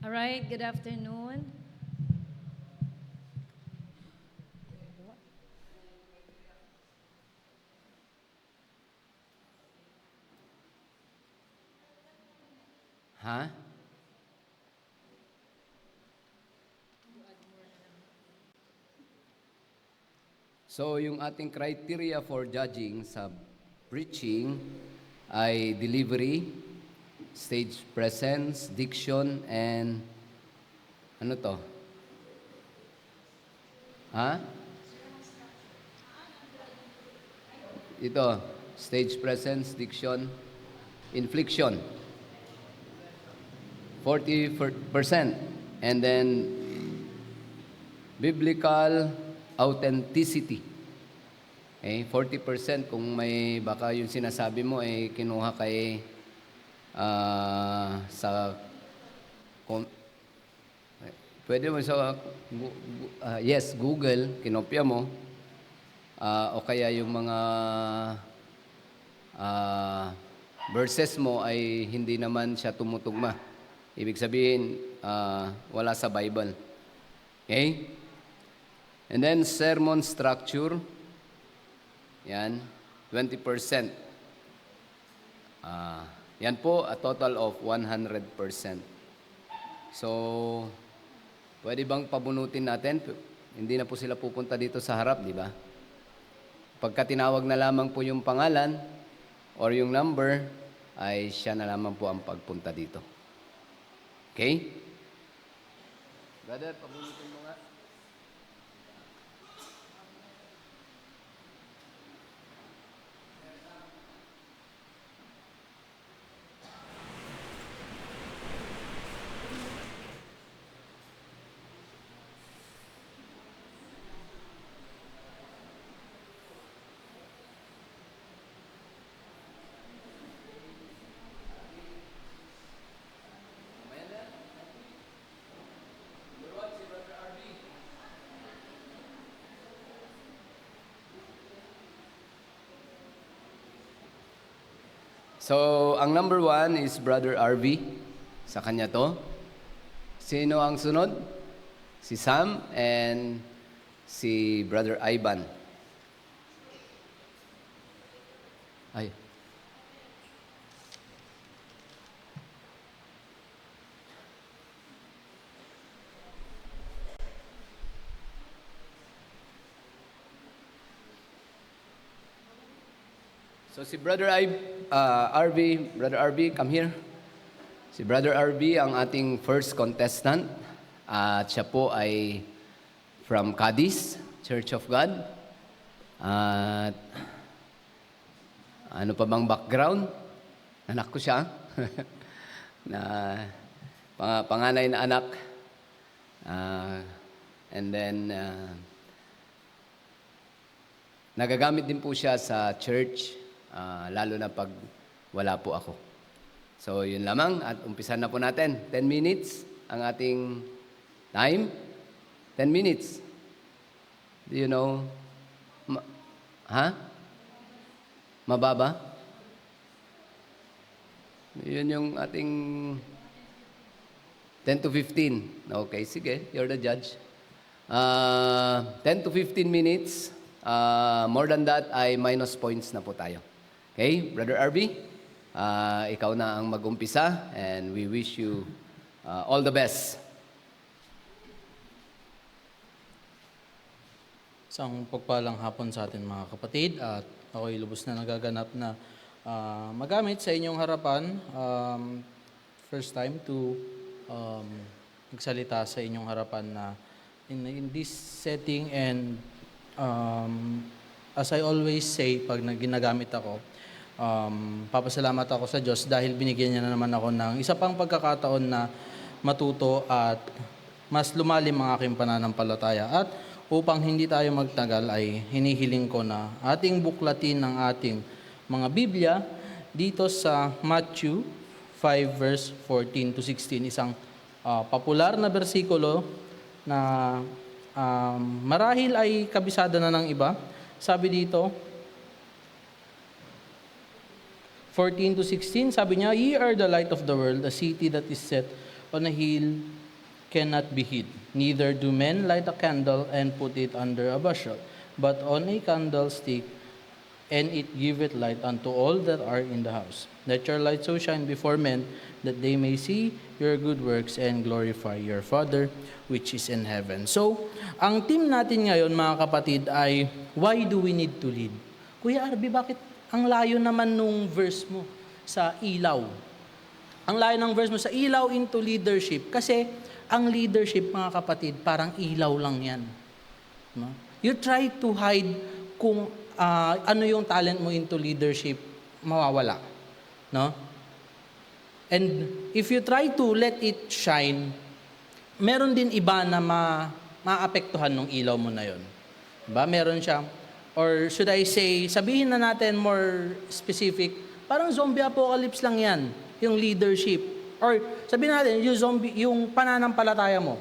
All right, good afternoon. Ha? So, yung ating criteria for judging sa preaching ay delivery, stage presence, diction, and ano to? Ha? Ito, stage presence, diction, inflection, 40%. And then, biblical authenticity. 40% kung may baka yung sinasabi mo ay kinuha kay sa pwede mo sa yes, Google, kinopya mo o kaya yung mga verses mo ay hindi naman siya tumutugma. Ibig sabihin, wala sa Bible. Okay? And then, sermon structure. Yan, 20%. Yan po, a total of 100%. So, pwede bang pabunutin natin? Hindi na po sila pupunta dito sa harap, di ba? Pagka tinawag na lamang po yung pangalan or yung number, ay siya na lamang po ang pagpunta dito. Okay? Brother, pabunutin mo nga. So, ang number 1 is Brother RV. Sa kanya to. Sino ang sunod? Si Sam and si Brother Ivan. Ay. So si Brother RV, come here. Si Brother RV ang ating first contestant. At siya po ay from Cadiz, Church of God. At ano pa bang background? Anak ko siya. na panganay na anak. And then nagagamit din po siya sa church. Lalo na pag wala po ako. So, yun lamang at umpisan na po natin. 10 minutes ang ating time. 10 minutes. Do you know? Mababa? Yun yung ating 10 to 15. Okay, sige. You're the judge. 10 to 15 minutes. More than that ay minus points na po tayo. Okay, Brother RV, ikaw na ang mag-umpisa and we wish you all the best. Isang pagpalang hapon sa atin mga kapatid at ako'y lubos na nagaganap na magamit sa inyong harapan. First time to magsalita sa inyong harapan na in this setting and as I always say pag ginagamit ako, papasalamat ako sa Diyos dahil binigyan niya na naman ako ng isa pang pagkakataon na matuto at mas lumalim ang aking pananampalataya. At upang hindi tayo magtagal ay hinihiling ko na ating buklatin ng ating mga Biblia dito sa Matthew 5 verse 14 to 16. Isang popular na bersikulo na marahil ay kabisado na ng iba. Sabi dito, 14 to 16, sabi niya, "Ye are the light of the world, a city that is set on a hill cannot be hid. Neither do men light a candle and put it under a bushel, but on a candlestick, and it giveth light unto all that are in the house. Let your light so shine before men, that they may see your good works and glorify your Father which is in heaven. So, ang team natin ngayon, mga kapatid, ay why do we need to lead? Kuya Arby, bakit ang layo naman nung verse mo sa ilaw? Ang layo ng verse mo sa ilaw into leadership. Kasi ang leadership, mga kapatid, parang ilaw lang yan. No? You try to hide kung ano yung talent mo into leadership, mawawala. No? And if you try to let it shine, meron din iba na maapektuhan ng ilaw mo na yon. Diba? Meron siya. Or should I say, sabihin na natin more specific, parang zombie apocalypse lang yan, yung leadership. Or sabihin natin, yung pananampalataya mo.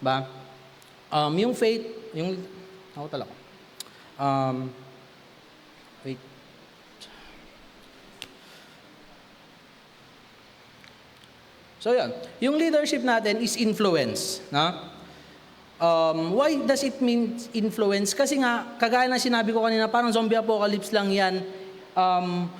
Ba? Yung faith, yung, ako talaga. Wait. So yan, yung leadership natin is influence. Na? Why does it mean influence? Kasi nga, kagaya na sinabi ko kanina, parang zombie apocalypse lang yan.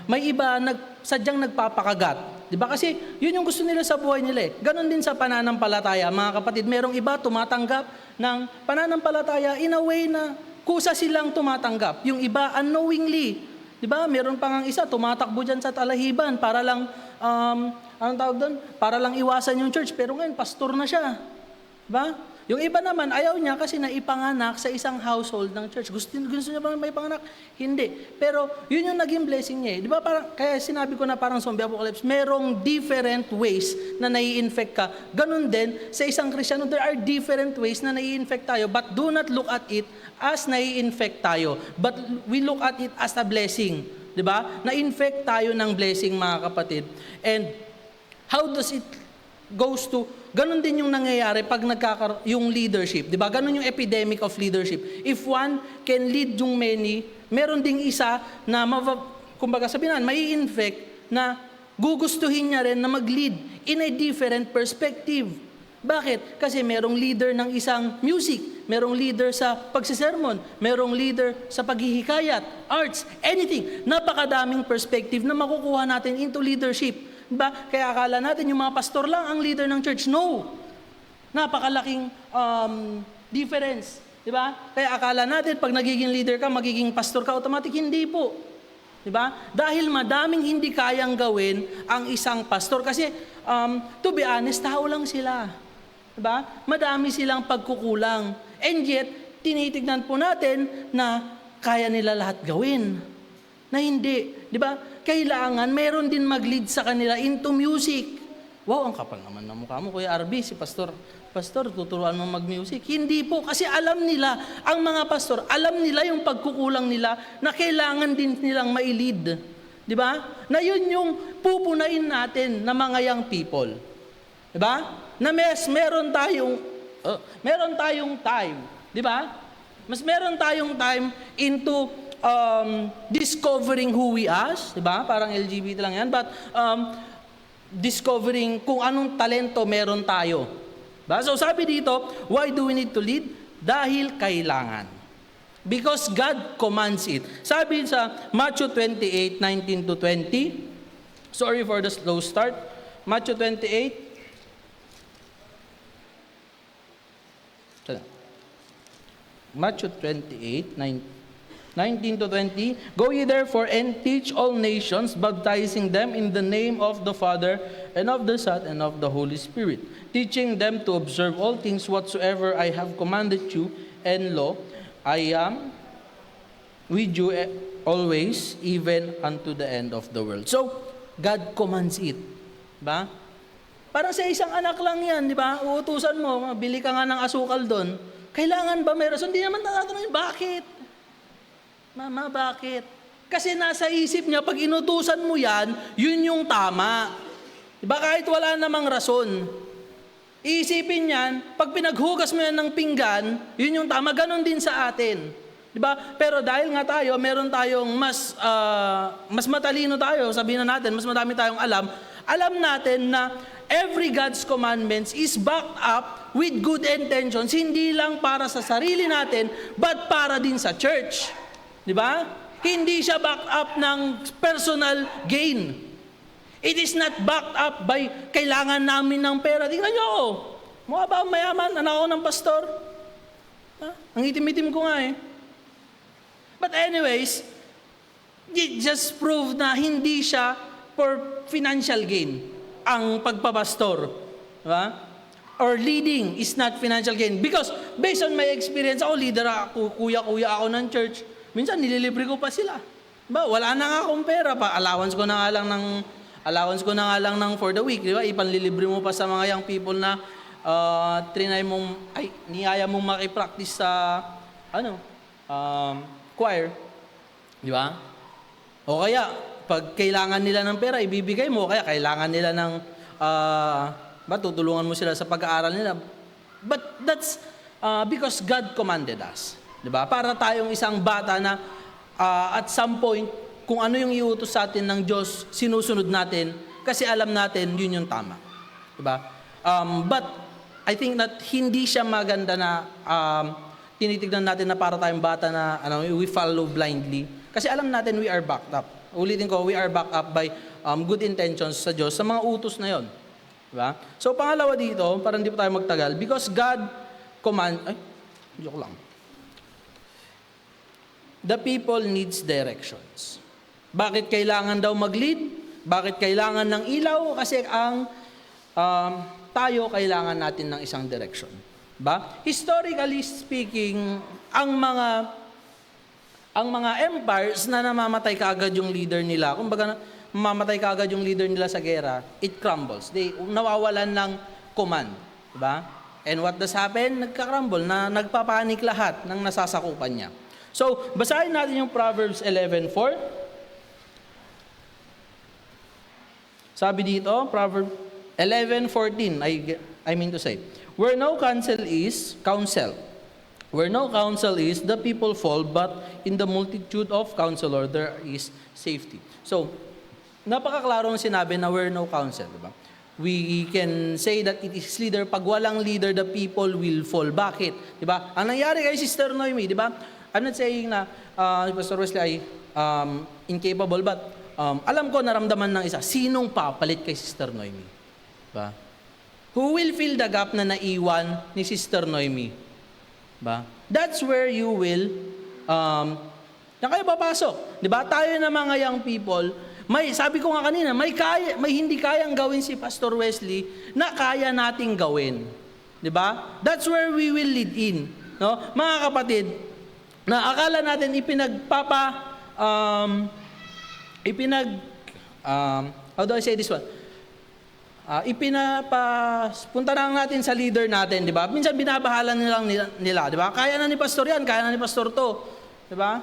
May iba sadyang nagpapakagat. Diba? Kasi yun yung gusto nila sa buhay nila eh. Ganon din sa pananampalataya. Mga kapatid, merong iba tumatanggap ng pananampalataya in a way na kusa silang tumatanggap. Yung iba unknowingly. Diba? Meron pang isa, tumatakbo dyan sa talahiban para lang, anong tawag doon? Para lang iwasan yung church. Pero ngayon, pastor na siya. Diba? Yung iba naman, ayaw niya kasi naipanganak sa isang household ng church. Gusto niya ba may panganak? Hindi. Pero yun yung naging blessing niya. Di ba? Kaya sinabi ko na parang zombie apocalypse, merong different ways na nai-infect ka. Ganon din, sa isang Kristyano, there are different ways na nai-infect tayo, but do not look at it as nai-infect tayo. But we look at it as a blessing. Di ba? Na-infect tayo ng blessing, mga kapatid. And how does it goes to, ganun din yung nangyayari pag yung leadership. Di ba? Ganun yung epidemic of leadership. If one can lead yung many, meron ding isa na, kumbaga sabihin na, may infect na gugustuhin niya rin na mag-lead in a different perspective. Bakit? Kasi merong leader ng isang music, merong leader sa pagsisermon, merong leader sa paghihikayat, arts, anything. Napakadaming perspective na makukuha natin into leadership. Diba? Kaya akala natin yung mga pastor lang ang leader ng church. No! Napakalaking difference. Diba? Kaya akala natin pag nagiging leader ka, magiging pastor ka, automatic. Hindi po. Diba? Dahil madaming hindi kayang gawin ang isang pastor. Kasi, to be honest, tao lang sila. Diba? Madami silang pagkukulang. And yet, tinitignan po natin na kaya nila lahat gawin. Na hindi. Diba? Kailangan mayroon din mag-lead sa kanila into music. Wow, ang kapal naman ng mukha mo, Kuya Arby, si Pastor, tuturuan mo mag-music. Hindi po, kasi alam nila, ang mga pastor, alam nila yung pagkukulang nila na kailangan din nilang ma-lead. Di ba? Na yun yung pupunain natin na mga young people. Di ba? Na meron tayong time. Di ba? Mas meron tayong time into discovering who we are, diba? Parang LGBT lang yan, but discovering kung anong talento meron tayo. Diba? So sabi dito, why do we need to lead? Dahil kailangan. Because God commands it. Sabi sa Matthew 28:19 to 20, sorry for the slow start, Matthew 28, Matthew 28:19 to 20, Go ye therefore and teach all nations, baptizing them in the name of the Father, and of the Son, and of the Holy Spirit, teaching them to observe all things whatsoever I have commanded you, and lo, I am with you always, even unto the end of the world. So, God commands it. Ba? Parang sa isang anak lang yan, di ba? Uutusan mo, bili ka nga ng asukal doon. Kailangan ba may rason? Hindi naman natatanungin, bakit? Mama, bakit? Kasi nasa isip niya, pag inutusan mo yan, yun yung tama. Diba kahit wala namang rason. Iisipin yan, pag pinaghugas mo yan ng pinggan, yun yung tama. Ganon din sa atin. Diba? Pero dahil nga tayo, meron tayong mas matalino tayo, sabihin na natin, mas madami tayong alam, alam natin na every God's commandments is backed up with good intentions, hindi lang para sa sarili natin, but para din sa church. Di ba? Hindi siya backed up ng personal gain. It is not backed up by kailangan namin ng pera. Tingnan nyo ako. Mukha ba ang mayaman? Anak ako ng pastor? Ang itim-itim ko nga eh. But anyways, it just proved na hindi siya for financial gain ang pagpapastor. Diba? Or leading is not financial gain. Because based on my experience, ako leader ako, kuya-kuya ako ng church. Minsan nililibre ko pa sila. Diba? Wala na nga akong pera pa. Allowance ko na nga lang ng for the week. Diba? Ipanlilibre mo pa sa mga young people na niyaya mong makipractice sa choir. Di ba? O kaya, pag kailangan nila ng pera, ibibigay mo. Kaya kailangan nila ng, tutulungan mo sila sa pag-aaral nila. But that's because God commanded us. Di ba? Para tayong isang bata na at some point, kung ano yung iutos sa atin ng Diyos, sinusunod natin kasi alam natin yun yung tama. Di ba? But I think that hindi siya maganda na tinitignan natin na para tayong bata na we follow blindly. Kasi alam natin we are backed up. Ulitin ko, we are backed up by good intentions sa Diyos, sa mga utos na yon. Diba? So pangalawa dito, para hindi pa tayo magtagal, because God joke lang. The people needs directions. Bakit kailangan daw mag-lead? Bakit kailangan ng ilaw? Kasi tayo kailangan natin ng isang direction. Ba? Historically speaking, ang mga empires na namamatay kaagad yung leader nila, kumbaga mamamatay kaagad yung leader nila sa gera, it crumbles. Nawawalan ng command. Diba? And what does happen? Nagka-crumble, nagpapanik lahat ng nasasakupan niya. So, basahin natin yung Proverbs 11:4. Sabi dito, Proverbs 11:14, I mean to say, where no counsel is, the people fall, but in the multitude of counselor, there is safety. So, napakaklaro ang sinabi na where no counsel, diba? We can say that it is leader. Pag walang leader, the people will fall. Bakit? Diba? Ang nangyari kay Sister Noemi, diba? I'm not saying na Pastor Wesley ay incapable, but alam ko naramdaman ng isa, sinong papalit kay Sister Noemi? Ba? Who will fill the gap na naiwan ni Sister Noemi? Ba? That's where you will na kayo papasok. 'Di ba? Tayo na mga young people, sabi ko nga kanina, may hindi kayang gawin si Pastor Wesley na kaya nating gawin. 'Di ba? That's where we will lead in, no? Mga kapatid, na akala natin how do I say this one? Punta lang natin sa leader natin, di ba? Minsan binabahala nila, di ba? Kaya na ni pastor yan, kaya na ni pastor to, di ba?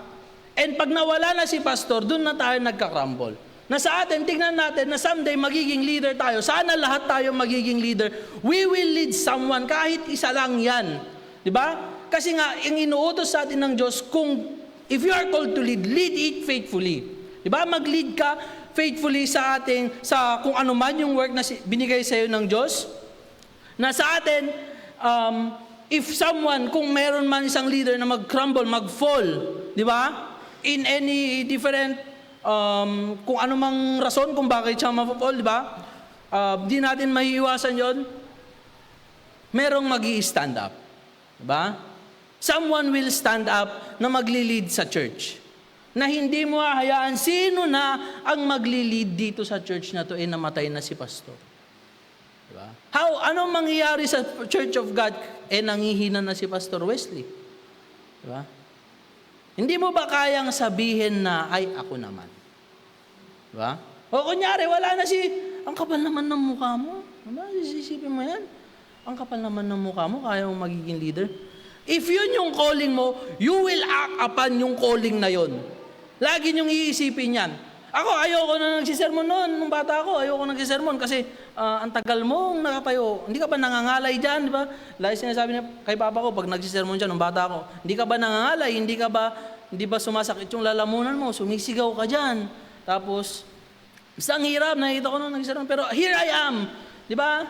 And pag nawala na si pastor, doon na tayo nagka-crumble. Na sa atin, tingnan natin na someday magiging leader tayo. Sana lahat tayo magiging leader. We will lead someone, kahit isa lang yan. Di ba? Kasi nga, yung inuutos sa atin ng Diyos, if you are called to lead it faithfully. Di ba? Mag-lead ka faithfully sa kung ano man yung work na binigay sa iyo ng Diyos. Na sa atin, kung meron man isang leader na mag-crumble, mag-fall, di ba? In any different, kung ano mang rason kung bakit siya ma-fall, di ba? Di natin maiiwasan yon. Merong mag-i-stand up. Di ba? Someone will stand up na magli-lead sa church. Na hindi mo hahayaan sino na ang magli-lead dito sa church na to, namatay na si pastor. Diba? Anong mangyayari sa Church of God? Nangihina na si Pastor Wesley. Diba? Hindi mo ba kayang sabihin na, ay, ako naman? Diba? O kunyari, wala na ang kapal naman ng mukha mo. Diba? Isipin mo yan. Ang kapal naman ng mukha mo, kaya mo magiging leader. If yun yung calling mo, you will act upon yung calling na yun. Lagi niyong iisipin yan. Ako, ayoko na nagsisermon noon. Nung bata ako, ayoko nagsisermon kasi ang tagal mong nakatayo. Hindi ka ba nangangalay dyan, di ba? Lagi sinasabi niya kay papa ko, pag nagsisermon siya nung bata ako, hindi ka ba nangangalay? Hindi ba sumasakit yung lalamunan mo? Sumisigaw ka dyan. Tapos, Basta ang hirap, nakita ko nung nagsarang, pero here I am. Di ba?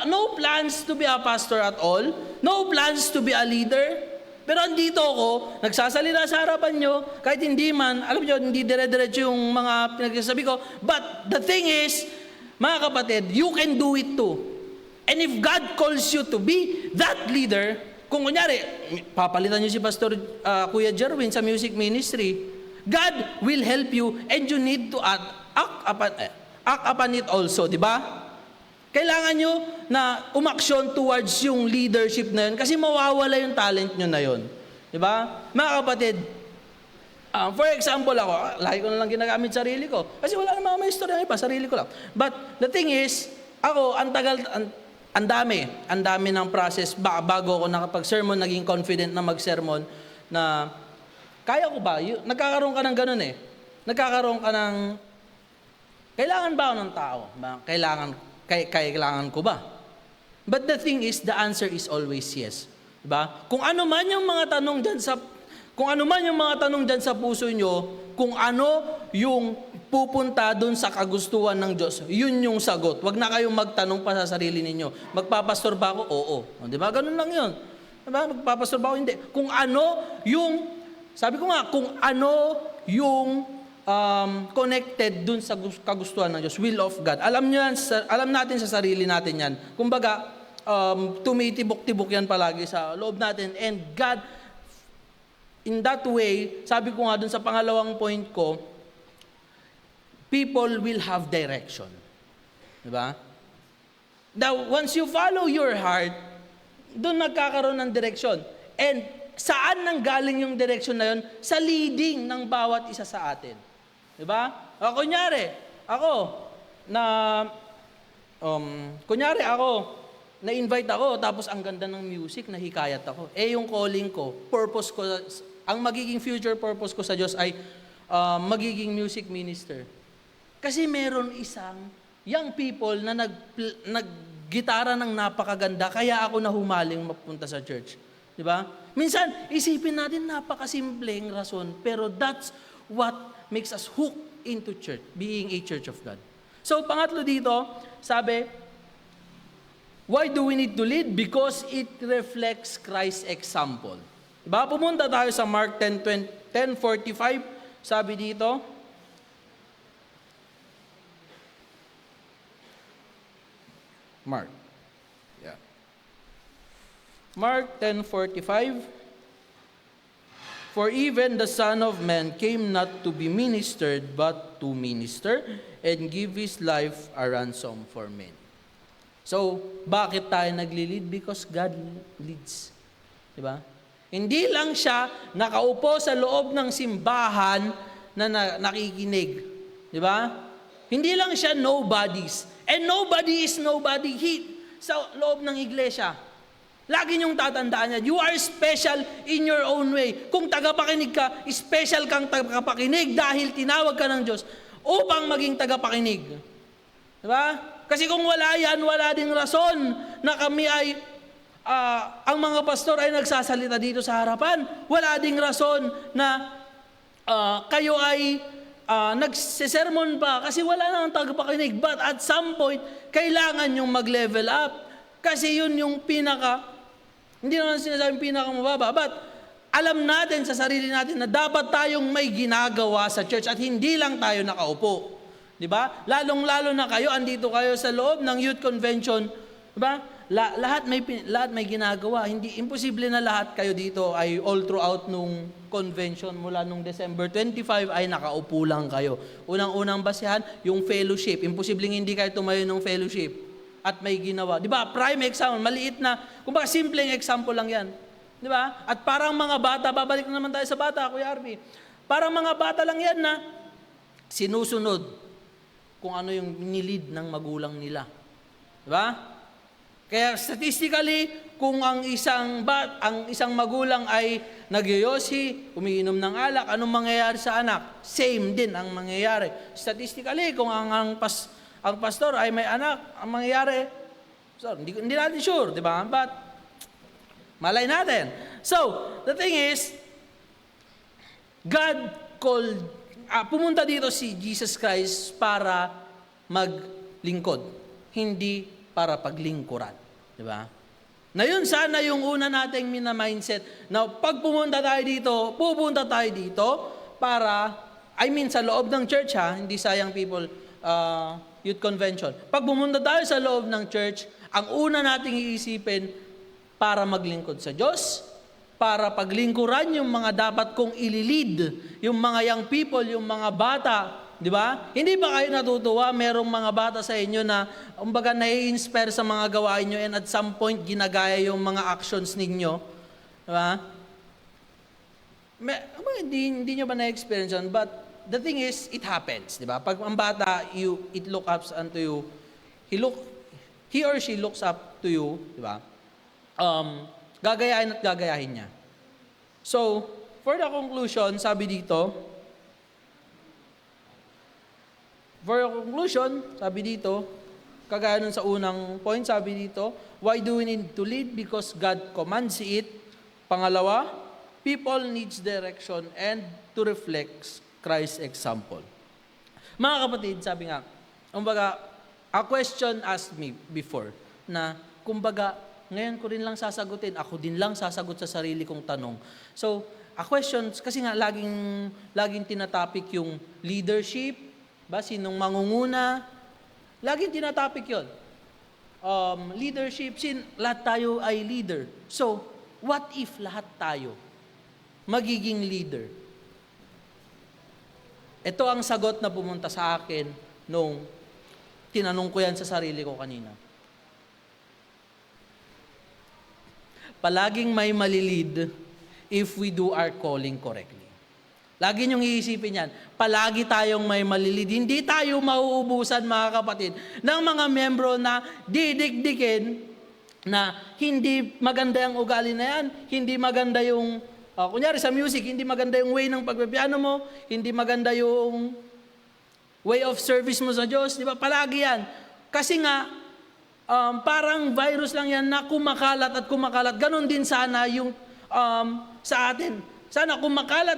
No plans to be a pastor at all. No plans to be a leader. Pero andito ako, nagsasalita sa harapan nyo, kahit hindi man, alam nyo, hindi dire-diretso yung mga pinagsasabi ko. But the thing is, mga kapatid, you can do it too. And if God calls you to be that leader, kung kunyari, papalitan nyo si Pastor Kuya Jerwin sa music ministry, God will help you and you need to act upon it also, di ba? Kailangan nyo na umaksyon towards yung leadership na yun kasi mawawala yung talent nyo na yun. Di ba? Mga kapatid, for example ako, lagi ko na lang ginagamit sarili ko. Kasi wala namang may istorya iba, sarili ko lang. But the thing is, ako, ang dami ng process bago ako nakapag-sermon, naging confident na mag-sermon na kaya ko ba? Nagkakaroon ka ng ganun eh. Nagkakaroon ka ng, kailangan ba ako ng tao? Kailangan ko ba? But the thing is, the answer is always yes. Diba? Kung ano man yung mga tanong dyan sa puso nyo, kung ano yung pupunta dun sa kagustuhan ng Diyos, yun yung sagot. Huwag na kayong magtanong pa sa sarili ninyo. Magpapastor ba ako? Oo. Diba? Ganun lang yun. Diba? Magpapastor ba ako? Hindi. Kung ano yung, sabi ko nga, kung ano yung connected dun sa kagustuhan ng Diyos, will of God. Alam natin sa sarili natin yan. Kumbaga, tumitibok-tibok yan palagi sa loob natin. And God, in that way, sabi ko nga dun sa pangalawang point ko, people will have direction. Diba? Now, once you follow your heart, dun nagkakaroon ng direction. And saan nanggaling yung direction na yun? Sa leading ng bawat isa sa atin. Diba? Kunyari, na-invite ako, tapos ang ganda ng music, nahikayat ako. Yung calling ko, purpose ko, ang magiging future purpose ko sa Diyos ay magiging music minister. Kasi meron isang young people na naggitara ng napakaganda, kaya ako nahumaling mapunta sa church. Diba? Minsan, isipin natin napakasimpleng rason, pero that's what makes us hook into church, being a church of God. So, pangatlo dito, sabi, why do we need to lead? Because it reflects Christ's example. Diba? Pumunta tayo sa Mark 10:45, sabi dito, Mark 10:45, for even the Son of Man came not to be ministered, but to minister and give His life a ransom for men. So, bakit tayo nagli-lead? Because God leads. Diba? Hindi lang siya nakaupo sa loob ng simbahan na nakikinig. Diba? Hindi lang siya nobodies. And nobody is nobody sa loob ng iglesia. Lagi niyong tatandaan yan. You are special in your own way. Kung tagapakinig ka, special kang tagapakinig dahil tinawag ka ng Diyos upang maging tagapakinig. Diba? Kasi kung wala yan, wala ding rason na kami ay, ang mga pastor ay nagsasalita dito sa harapan. Wala ding rason na kayo ay nagsisermon pa kasi wala nang tagapakinig. But at some point, kailangan yung mag-level up. Kasi yun yung hindi naman sinasabing pinakamababa, but alam natin sa sarili natin na dapat tayong may ginagawa sa church at hindi lang tayo nakaupo. Di ba? Lalong-lalo na kayo, andito kayo sa loob ng youth convention. Di ba? Lahat may ginagawa. Hindi, imposible na lahat kayo dito ay all throughout nung convention mula nung December 25 ay nakaupo lang kayo. Unang-unang basihan, yung fellowship. Imposibleng hindi kayo tumayo ng fellowship. At may ginawa. Di ba? Prime example, maliit na, kumbaga simpleng example lang yan. Di ba? At parang mga bata, babalik na naman tayo sa bata, Kuya Arby. Parang mga bata lang yan na sinusunod kung ano yung nilid ng magulang nila. Di ba? Kaya statistically, kung ang isang magulang ay nagyoyosi, umiinom ng alak, anong mangyayari sa anak? Same din ang mangyayari. Statistically, kung ang pastor ay may anak, ang mangyayari, so, hindi natin sure, di ba? But, malay natin. So, the thing is, God called pumunta dito si Jesus Christ para maglingkod, hindi para paglingkuran. Di ba? Na yun sana yung una nating mina-mindset na pag pupunta tayo dito para, sa loob ng church hindi sayang people, youth convention. Pag pumunta tayo sa loob ng church, ang una nating iisipin para maglingkod sa Diyos, para paglingkuran yung mga dapat kong ililid, yung mga young people, yung mga bata, di ba? Hindi ba kayo natutuwa, merong mga bata sa inyo na, kumbaga, nai-inspire sa mga gawain nyo and at some point, ginagaya yung mga actions ninyo? Di ba? Hindi nyo ba na-experience yun? But the thing is, it happens, di ba? Pag ang bata, it look up unto you, he or she looks up to you, di ba? Gagayahin at gagayahin niya. So, for the conclusion, sabi dito, kagaya nun sa unang point, sabi dito, why do we need to lead? Because God commands it. Pangalawa, people needs direction and to reflect Christ's example. Mga kapatid, sabi nga, kumbaga, a question asked me before, na, kumbaga, ngayon ko rin lang sasagutin, ako din lang sasagot sa sarili kong tanong. So, a question, kasi nga, laging tinatopic yung leadership, ba, sinong mangunguna, laging tinatopic yun. Leadership, lahat tayo ay leader. So, what if lahat tayo magiging leader? Ito ang sagot na pumunta sa akin nung tinanong ko yan sa sarili ko kanina. Palaging may malilid if we do our calling correctly. Lagi niyong iisipin yan. Palagi tayong may malilid. Hindi tayo mauubusan, mga kapatid, ng mga membro na didikdikin na hindi maganda yung ugali na yan, hindi maganda yung, kunyari sa music, hindi maganda yung way ng pagpipiano mo, hindi maganda yung way of service mo sa Diyos, di ba? Palagi yan. Kasi nga, parang virus lang yan na kumakalat at kumakalat. Ganon din sana yung sa atin. Sana kumakalat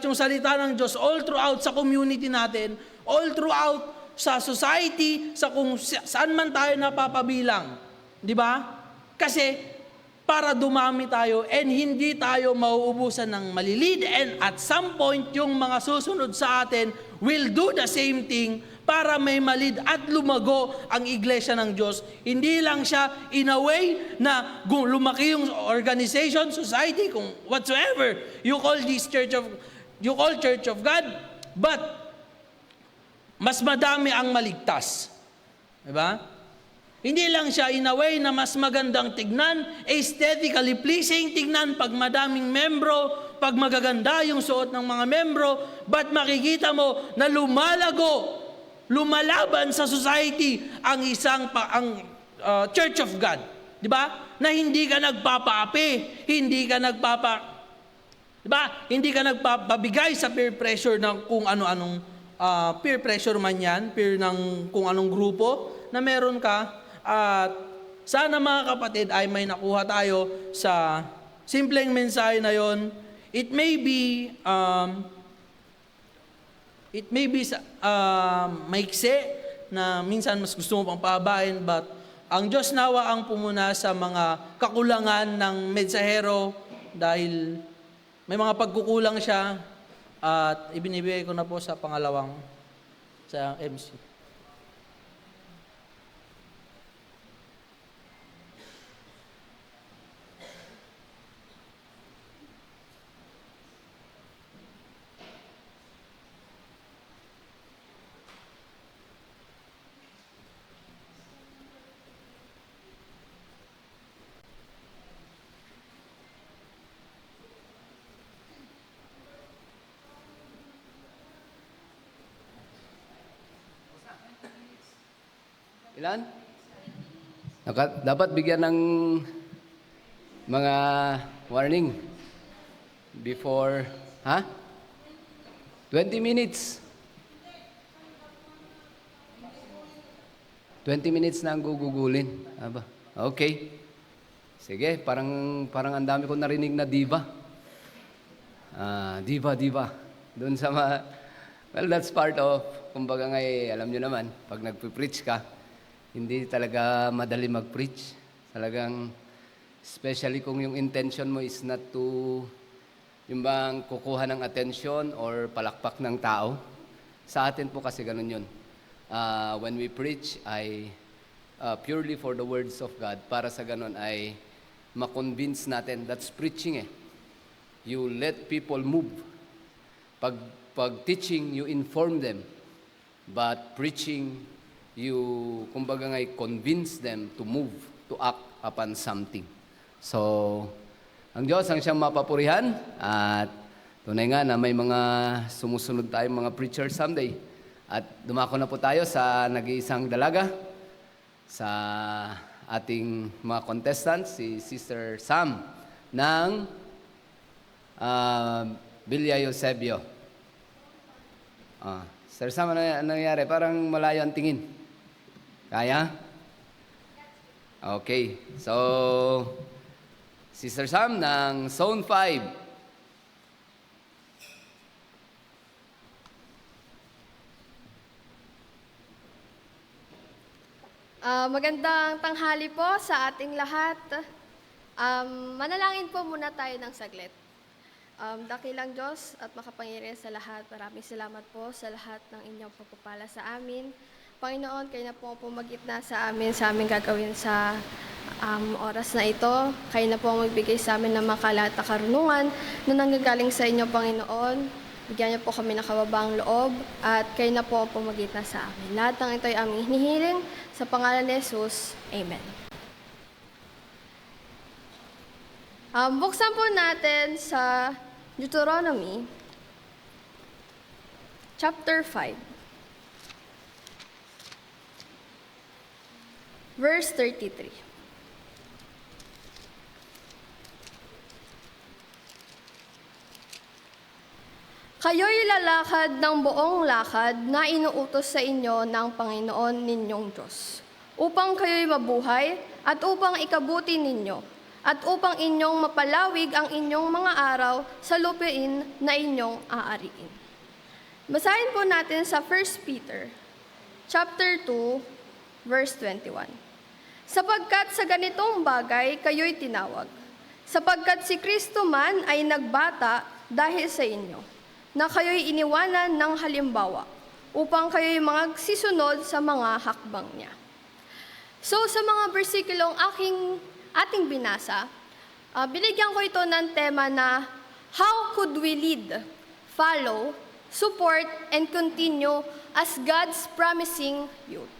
yung salita ng Diyos all throughout sa community natin, all throughout sa society, sa kung saan man tayo napapabilang. Di ba? Kasi para dumami tayo and hindi tayo mauubusan ng malilid and at some point yung mga susunod sa atin will do the same thing para may malid at lumago ang iglesia ng Diyos. Hindi lang siya in a way na lumaki yung organization, society, kung whatsoever you call Church of God, but mas madami ang maligtas. Diba? Hindi lang siya in a way na mas magandang tignan, aesthetically pleasing tignan pag madaming membro, pag magaganda yung suot ng mga membro, but makikita mo na lumalaban sa society ang Church of God. Di ba? Na hindi ka nagpapaapi, hindi ka nagpapabigay sa peer pressure ng kung ano-anong peer pressure man yan, peer ng kung anong grupo na meron ka. At sana, mga kapatid, ay may nakuha tayo sa simpleng mensahe na yon. It may be maikse na minsan mas gusto mo pang pahabain, but ang Diyos nawa ang pumuna sa mga kakulangan ng mensahero dahil may mga pagkukulang siya at ibinibigay ko na po sa pangalawang sa MC. Ilan? Dapat bigyan ng mga warning before, 20 minutes. 20 minutes na ang gugugulin. Aba, okay. Sige, parang ang dami ko narinig na diva. Diva. Doon sa Well, that's part of, kumbaga nga alam nyo naman, pag nagpe-preach ka, hindi talaga madali mag-preach. Talagang, especially kung yung intention mo is not to, yung bang kukuha ng attention or palakpak ng tao. Sa atin po kasi ganun yun. When we preach ay purely for the words of God, para sa ganun ay makonvince natin. That's preaching eh. You let people move. Pag teaching, you inform them. But preaching, you, kumbaga nga, convince them to move, to act upon something. So, ang Diyos ang siyang mapapurihan at tunay nga na may mga sumusunod tayong mga preachers someday. At dumako na po tayo sa nag-iisang dalaga, sa ating mga contestants, si Sister Sam ng Villa Eusebio. Sister Sam, ano nangyari? Parang malayo ang tingin. Kaya? Okay. So, Sister Sam ng Zone 5. Magandang tanghali po sa ating lahat. Manalangin po muna tayo ng saglit. Dakilang Diyos at makapangyarihan sa lahat, maraming salamat po sa lahat ng inyong pagpapala sa amin. Panginoon, kayo na po ang pumagitna sa aming gagawin sa oras na ito. Kayo na po ang magbigay sa amin ng makalat na karunungan na nanggagaling sa inyo, Panginoon. Bigyan niyo po kami ng kababang loob at kayo na po ang pumagitna sa amin. Lahat ng ito ay aming hinihiling sa pangalan ni Jesus. Amen. Buksan po natin sa Deuteronomy chapter 5, verse 33. Kayo'y lalakad ng buong lakad na inuutos sa inyo ng Panginoon ninyong Diyos, upang kayo'y mabuhay at upang ikabuti ninyo, at upang inyong mapalawig ang inyong mga araw sa lupain na inyong aariin. Basahin po natin sa 1 Peter, chapter 2, verse 21. Sapagkat sa ganitong bagay kayo'y tinawag, sapagkat si Kristo man ay nagbata dahil sa inyo, na kayo'y iniwanan ng halimbawa, upang kayo'y magsisunod sa mga hakbang niya. So, sa mga bersikulong ating binasa, binigyan ko ito ng tema na how could we lead, follow, support, and continue as God's promising youth.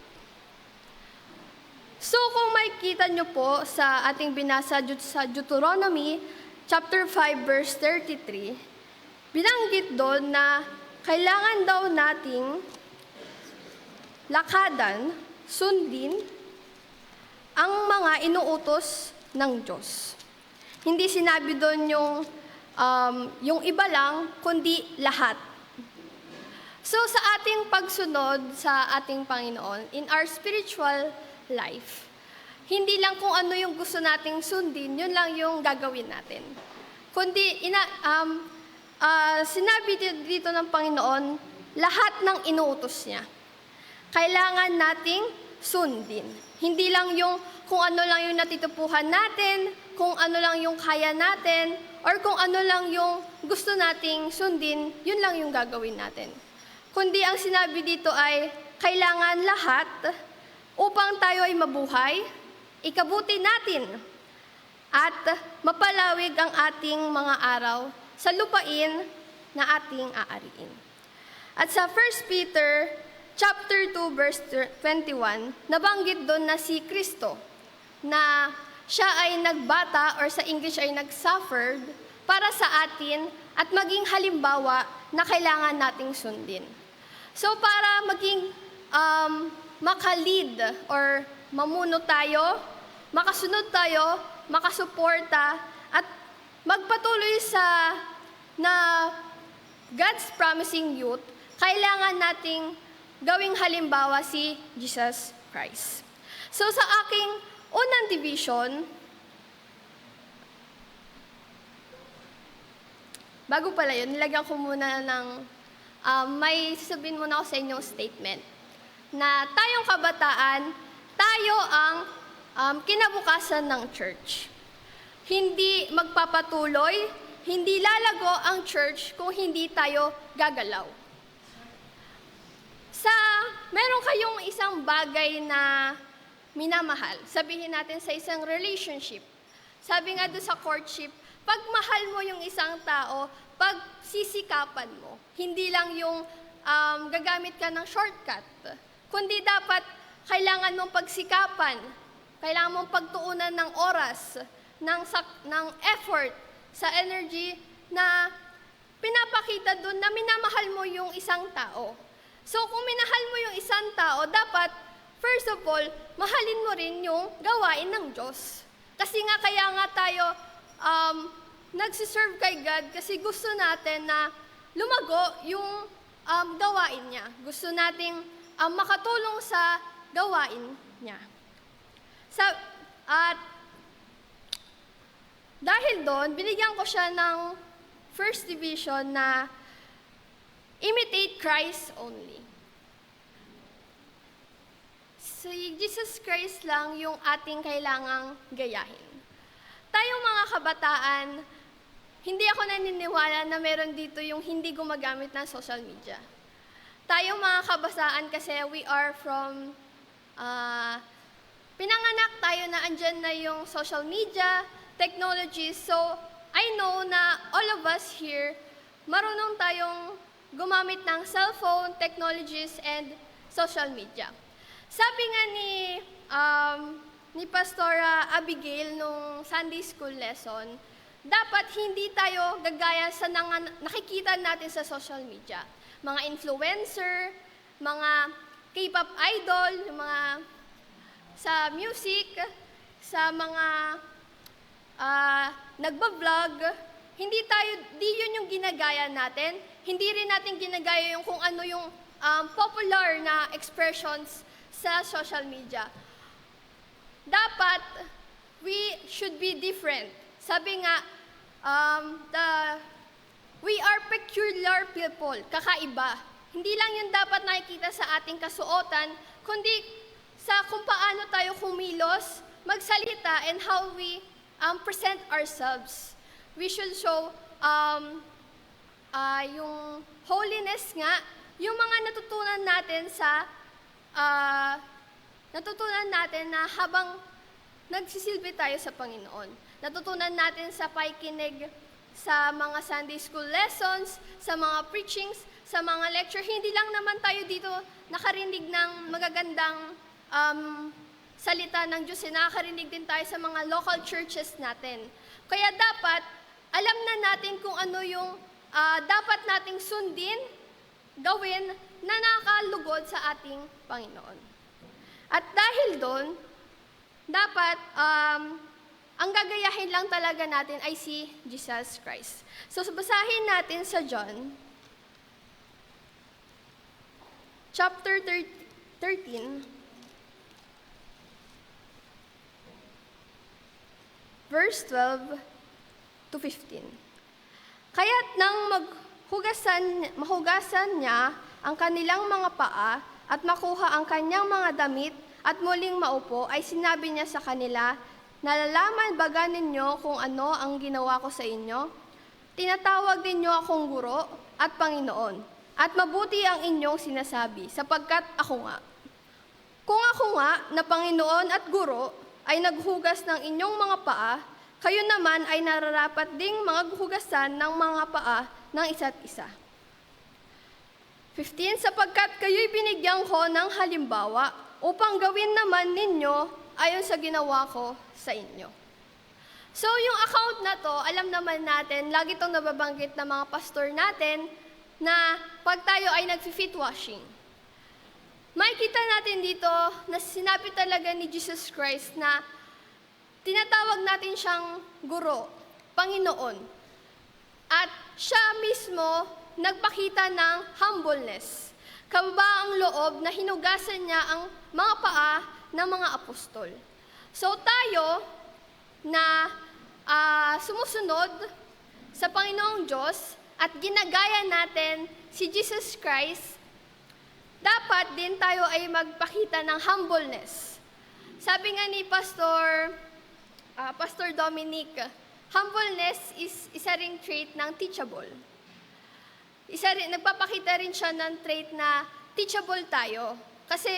So, kung makikita nyo po sa ating binasa sa Deuteronomy chapter 5, verse 33, binanggit doon na kailangan daw nating lakadan, sundin, ang mga inuutos ng Diyos. Hindi sinabi doon yung iba lang, kundi lahat. So sa ating pagsunod sa ating Panginoon, in our spiritual life, hindi lang kung ano yung gusto nating sundin, yun lang yung gagawin natin. Kundi sinabi dito ng Panginoon, lahat ng inuutos niya. Kailangan nating sundin. Hindi lang yung kung ano lang yung natitupuhan natin, kung ano lang yung kaya natin, or kung ano lang yung gusto nating sundin, yun lang yung gagawin natin. Kundi ang sinabi dito ay, kailangan lahat upang tayo ay mabuhay, ikabuti natin, at mapalawig ang ating mga araw sa lupain na ating aariin. At sa 1 Peter chapter 2 verse 21, nabanggit doon na si Kristo na siya ay nagbata or sa English ay nag-suffered para sa atin at maging halimbawa na kailangan nating sundin. So para maging makalead or mamuno tayo, makasunod tayo, makasuporta at magpatuloy na God's promising youth, kailangan nating gawing halimbawa si Jesus Christ. So sa aking unang division, bago pala yun, nilagyan ko muna ng may sasabihin muna ako sa inyong statement na tayong kabataan, tayo ang kinabukasan ng church. Hindi magpapatuloy, hindi lalago ang church kung hindi tayo gagalaw. Meron kayong isang bagay na minamahal. Sabihin natin sa isang relationship. Sabi nga doon sa courtship, pag mahal mo yung isang tao, pag sisikapan mo, hindi lang yung gagamit ka ng shortcut, kundi dapat kailangan mong pagsikapan, kailangan mong pagtuunan ng oras, ng effort, sa energy na pinapakita doon na minamahal mo yung isang tao. So kung minahal mo yung isang tao, dapat, first of all, mahalin mo rin yung gawain ng Diyos. Kasi nga kaya nga tayo nagsiserve kay God kasi gusto natin na lumago yung gawain niya. Gusto nating makatulong sa gawain niya. At dahil doon, binigyan ko siya ng first division na imitate Christ only. Si Jesus Christ lang yung ating kailangang gayahin. Tayong mga kabataan, hindi ako naniniwala na meron dito yung hindi gumagamit ng social media. Tayong mga kabataan kasi we are from, pinanganak tayo na andyan na yung social media, technology. So, I know na all of us here, marunong tayong gumamit ng cellphone, technologies, and social media. Sabi nga ni Pastora Abigail nung Sunday School lesson, dapat hindi tayo gagaya sa nakikita natin sa social media. Mga influencer, mga K-pop idol, yung mga sa music, sa mga nagbablog, di yun yung ginagaya natin. Hindi rin natin ginagaya yung kung ano yung popular na expressions sa social media. Dapat, we should be different. Sabi nga, we are peculiar people, kakaiba. Hindi lang yun dapat nakikita sa ating kasuotan, kundi sa kung paano tayo kumilos, magsalita, and how we present ourselves. We should show yung holiness nga, yung mga natutunan natin na habang nagsisilbi tayo sa Panginoon. Natutunan natin sa pakikinig sa mga Sunday School lessons, sa mga preachings, sa mga lecture. Hindi lang naman tayo dito nakarinig ng magagandang salita ng Diyos. Nakakarinig din tayo sa mga local churches natin. Kaya dapat, alam na natin kung ano yung dapat nating sundin, gawin na nakalugod sa ating Panginoon. At dahil doon, dapat ang gagayahin lang talaga natin ay si Jesus Christ. So basahin natin sa John, chapter 13, verse 12 to 15. Kaya't nang mahugasan niya ang kanilang mga paa at makuha ang kanyang mga damit at muling maupo, ay sinabi niya sa kanila, nalalaman baga ninyo kung ano ang ginawa ko sa inyo? Tinatawag ninyo akong guro at Panginoon, at mabuti ang inyong sinasabi, sapagkat ako nga. Kung ako nga na Panginoon at guro ay naghugas ng inyong mga paa, kayo naman ay nararapat ding maghugasan ng mga paa ng isa't isa. 15, sapagkat kayo'y binigyan ko ng halimbawa upang gawin naman ninyo ayon sa ginawa ko sa inyo. So yung account na to, alam naman natin, lagi itong nababanggit ng mga pastor natin na pag tayo ay nag-feet washing. Makikita natin dito na sinabi talaga ni Jesus Christ na tinatawag natin siyang guro, Panginoon. At siya mismo nagpakita ng humbleness. Kababaang loob na hinugasan niya ang mga paa ng mga apostol. So tayo na sumusunod sa Panginoong Diyos, at ginagaya natin si Jesus Christ, dapat din tayo ay magpakita ng humbleness. Sabi nga ni Pastor Dominic, humbleness is isa ring trait ng teachable. Nagpapakita rin siya ng trait na teachable tayo. Kasi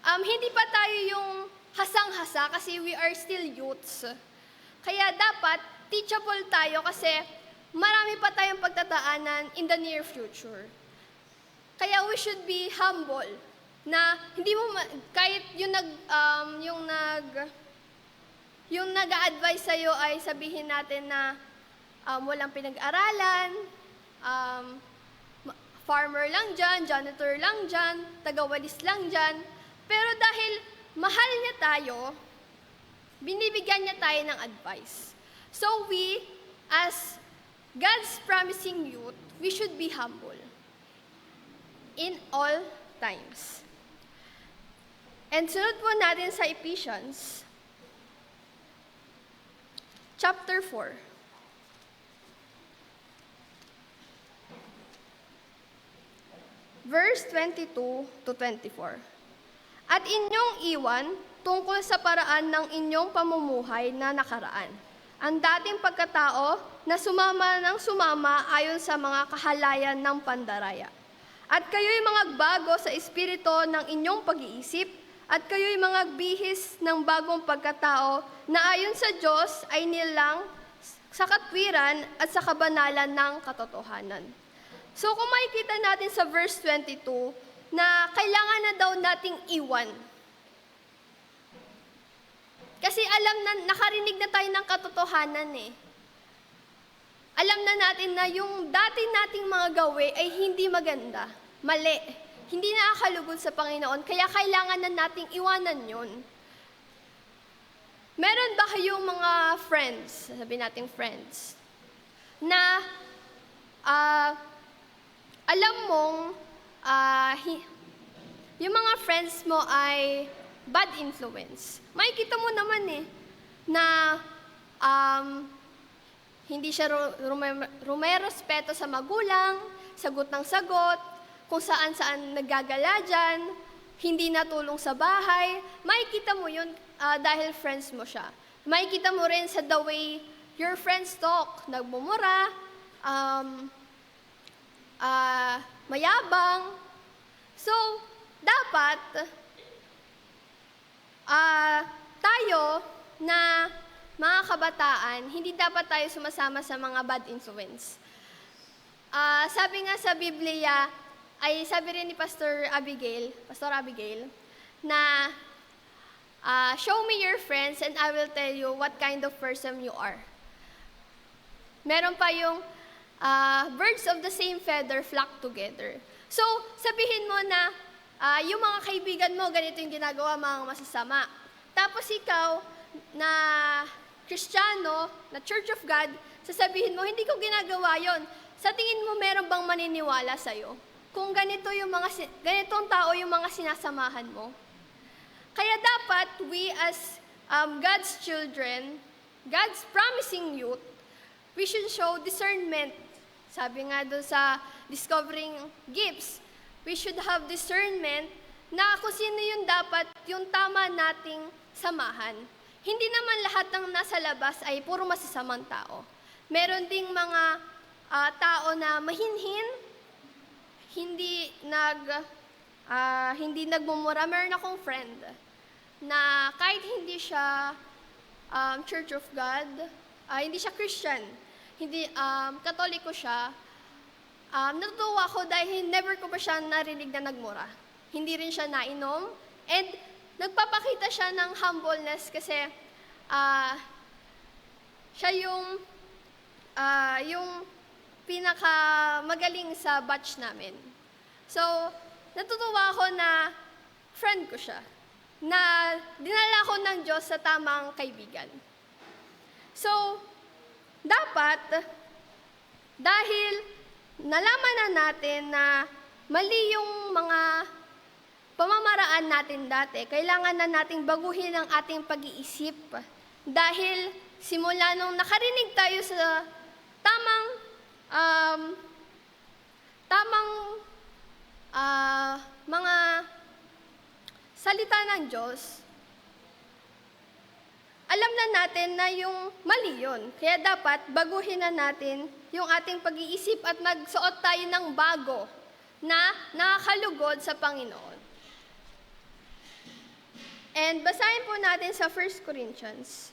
hindi pa tayo yung hasang-hasa kasi we are still youths. Kaya dapat teachable tayo kasi marami pa tayong pagtataanan in the near future. Kaya we should be humble na hindi mo kahit yung nag-a-advise sa'yo ay sabihin natin na walang pinag-aralan, farmer lang dyan, janitor lang dyan, tagawalis lang dyan. Pero dahil mahal niya tayo, binibigyan niya tayo ng advice. So we, as God's promising youth, we should be humble in all times. And sunod po natin sa Ephesians, chapter 4. Verse 22 to 24. At inyong iwan tungkol sa paraan ng inyong pamumuhay na nakaraan. Ang dating pagkatao na sumama ng sumama ayon sa mga kahalayan ng pandaraya. At kayo'y mga bago sa espiritu ng inyong pag-iisip, at kayo'y mga bihis ng bagong pagkatao na ayon sa Diyos ay nilang sa katwiran at sa kabanalan ng katotohanan. So kung makikita natin sa verse 22, na kailangan na daw nating iwan. Kasi nakarinig na tayo ng katotohanan eh. Alam na natin na yung dati nating mga gawe ay hindi maganda, mali, hindi nakakalugod sa Panginoon, kaya kailangan na nating iwanan yun. Meron ba kayong mga friends, sabi nating friends, na alam mong yung mga friends mo ay bad influence? Makikita mo naman eh, na hindi siya rumerespeto sa magulang, sagot ng sagot, kung saan-saan naggagala dyan, hindi natulong sa bahay. Makikita mo yun dahil friends mo siya. Makikita mo rin sa the way your friends talk, nagmumura, mayabang. So, dapat tayo na mga kabataan, hindi dapat tayo sumasama sa mga bad influence. Sabi nga sa Biblia, ay sabi rin ni Pastor Abigail, na show me your friends and I will tell you what kind of person you are. Meron pa yung birds of the same feather flock together. So, sabihin mo na yung mga kaibigan mo, ganito yung ginagawa, mga masasama. Tapos ikaw, na Kristiyano, na Church of God, sasabihin mo, hindi ko ginagawa yon. Sa tingin mo, meron bang maniniwala sa'yo? Kung ganitong tao yung mga sinasamahan mo. Kaya dapat, we as God's children, God's promising youth, we should show discernment. Sabi nga doon sa Discovering Gifts, we should have discernment na kung sino yung dapat yung tama nating samahan. Hindi naman lahat ng nasa labas ay puro masasamang tao. Meron ding mga tao na mahinhin, hindi nagmumura. Meron akong friend na kahit hindi siya Church of God, hindi siya Christian, Katoliko siya, natutuwa ko dahil never ko pa siya narinig na nagmura. Hindi rin siya nainom, and nagpapakita siya ng humbleness kasi siya yung pinakamagaling sa batch namin. So, natutuwa ako na friend ko siya, na dinala ko ng Diyos sa tamang kaibigan. So, dapat, dahil nalaman na natin na mali yung mga pamamaraan natin dati, kailangan na nating baguhin ang ating pag-iisip. Dahil simula nung nakarinig tayo sa tamang salita ng Diyos, alam na natin na yung mali yun. Kaya dapat baguhin na natin yung ating pag-iisip at magsuot tayo ng bago na nakakalugod sa Panginoon. And basahin po natin sa 1 Corinthians.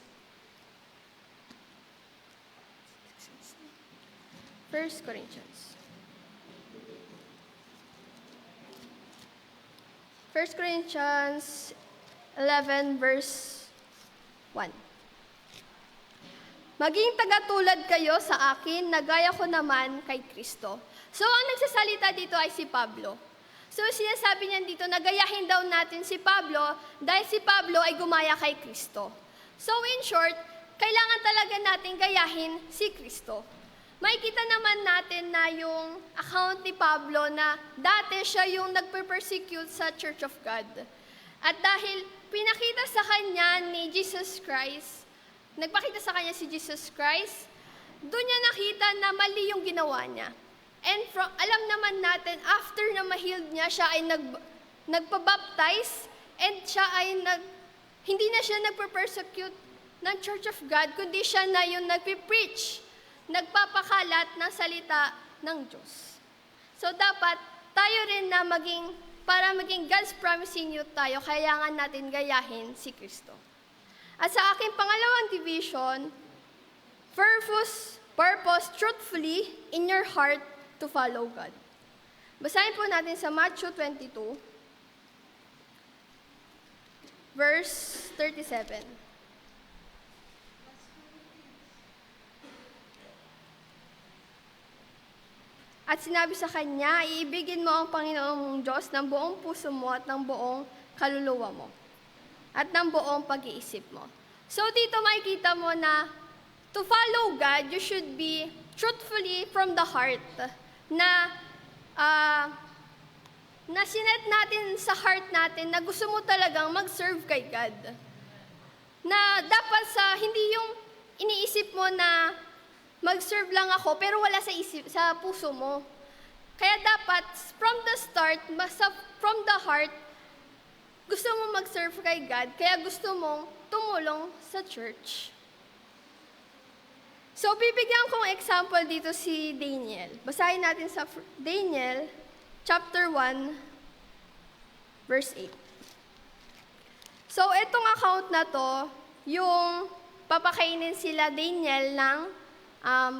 1 Corinthians. 1 Corinthians 11 verse 1. Maging tagatulad kayo sa akin na gaya ko naman kay Kristo. So, ang nagsasalita dito ay si Pablo. So, sinasabi niya dito na gayahin daw natin si Pablo dahil si Pablo ay gumaya kay Kristo. So, in short, kailangan talaga natin gayahin si Kristo. Makikita naman natin na yung account ni Pablo na dati siya yung nagpe-persecute sa Church of God. At dahil pinakita sa kanya ni Jesus Christ, nagpakita sa kanya si Jesus Christ, doon niya nakita na mali yung ginawa niya. And alam naman natin, after na ma-healed niya, siya ay nagpa-baptize, and siya ay hindi na siya nagpe-persecute ng Church of God, kundi siya na yung nagpe-preach, nagpapakalat ng salita ng Diyos. So dapat tayo rin na para maging God's promising youth tayo, kailangan natin gayahin si Kristo. At sa aking pangalawang division, purpose truthfully in your heart to follow God. Basahin po natin sa Matthew 22, verse 37. At sinabi sa kanya, iibigin mo ang Panginoon mong Diyos ng buong puso mo at ng buong kaluluwa mo at ng buong pag-iisip mo. So dito makikita mo na to follow God, you should be truthfully from the heart na sinet natin sa heart natin na gusto mo talagang mag-serve kay God. Na dapat hindi yung iniisip mo na mag-serve lang ako, pero wala sa puso mo. Kaya dapat, from the start, from the heart, gusto mo mag-serve kay God, kaya gusto mong tumulong sa church. So, bibigyan kong example dito si Daniel. Basahin natin sa Daniel, chapter 1, verse 8. So, itong account na to, yung papakainin sila Daniel ng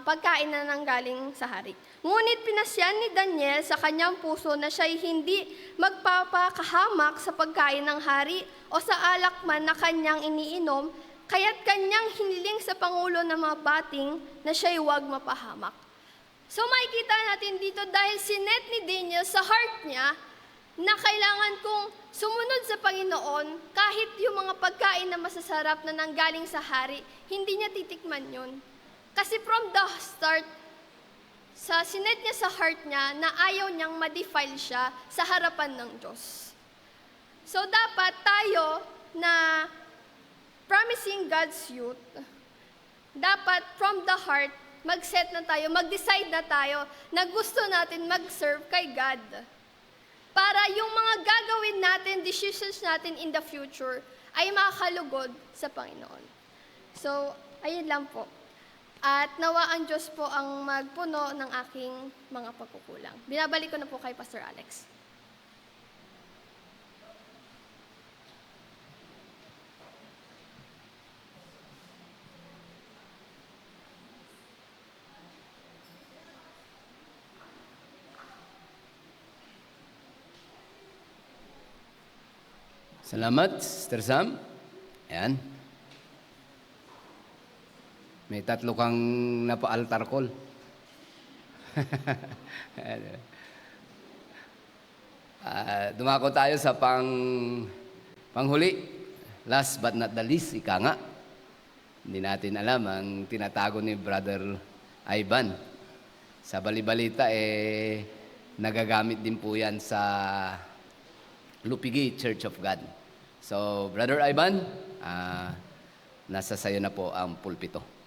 pagkain na nanggaling sa hari. Ngunit pinasyan ni Daniel sa kanyang puso na siya'y hindi magpapakahamak sa pagkain ng hari o sa alak man na kanyang iniinom, kaya't kanyang hiniling sa pangulo ng mga bating na siya'y huwag mapahamak. So makikita natin dito dahil sinet ni Daniel sa heart niya na kailangan kong sumunod sa Panginoon kahit yung mga pagkain na masasarap na nanggaling sa hari, hindi niya titikman yun. Kasi from the start, sinet niya sa heart niya na ayaw niyang ma-defile siya sa harapan ng Diyos. So dapat tayo na promising God's youth, dapat from the heart, mag-set na tayo, mag-decide na tayo na gusto natin mag-serve kay God. Para yung mga gagawin natin, decisions natin in the future, ay makakalugod sa Panginoon. So, ayun lang po. At nawa ang Diyos po ang magpuno ng aking mga pagkukulang. Binabalik ko na po kay Pastor Alex. Salamat, Sister Sam. Ayan. May 3 kang napa-altar call. Dumako tayo sa panghuli. Last but not the least, ika nga. Hindi natin alam ang tinatago ni Brother Ivan. Sa balibalita, nagagamit din po yan sa Lupigi Church of God. So, Brother Ivan, nasa sayo na po ang pulpito.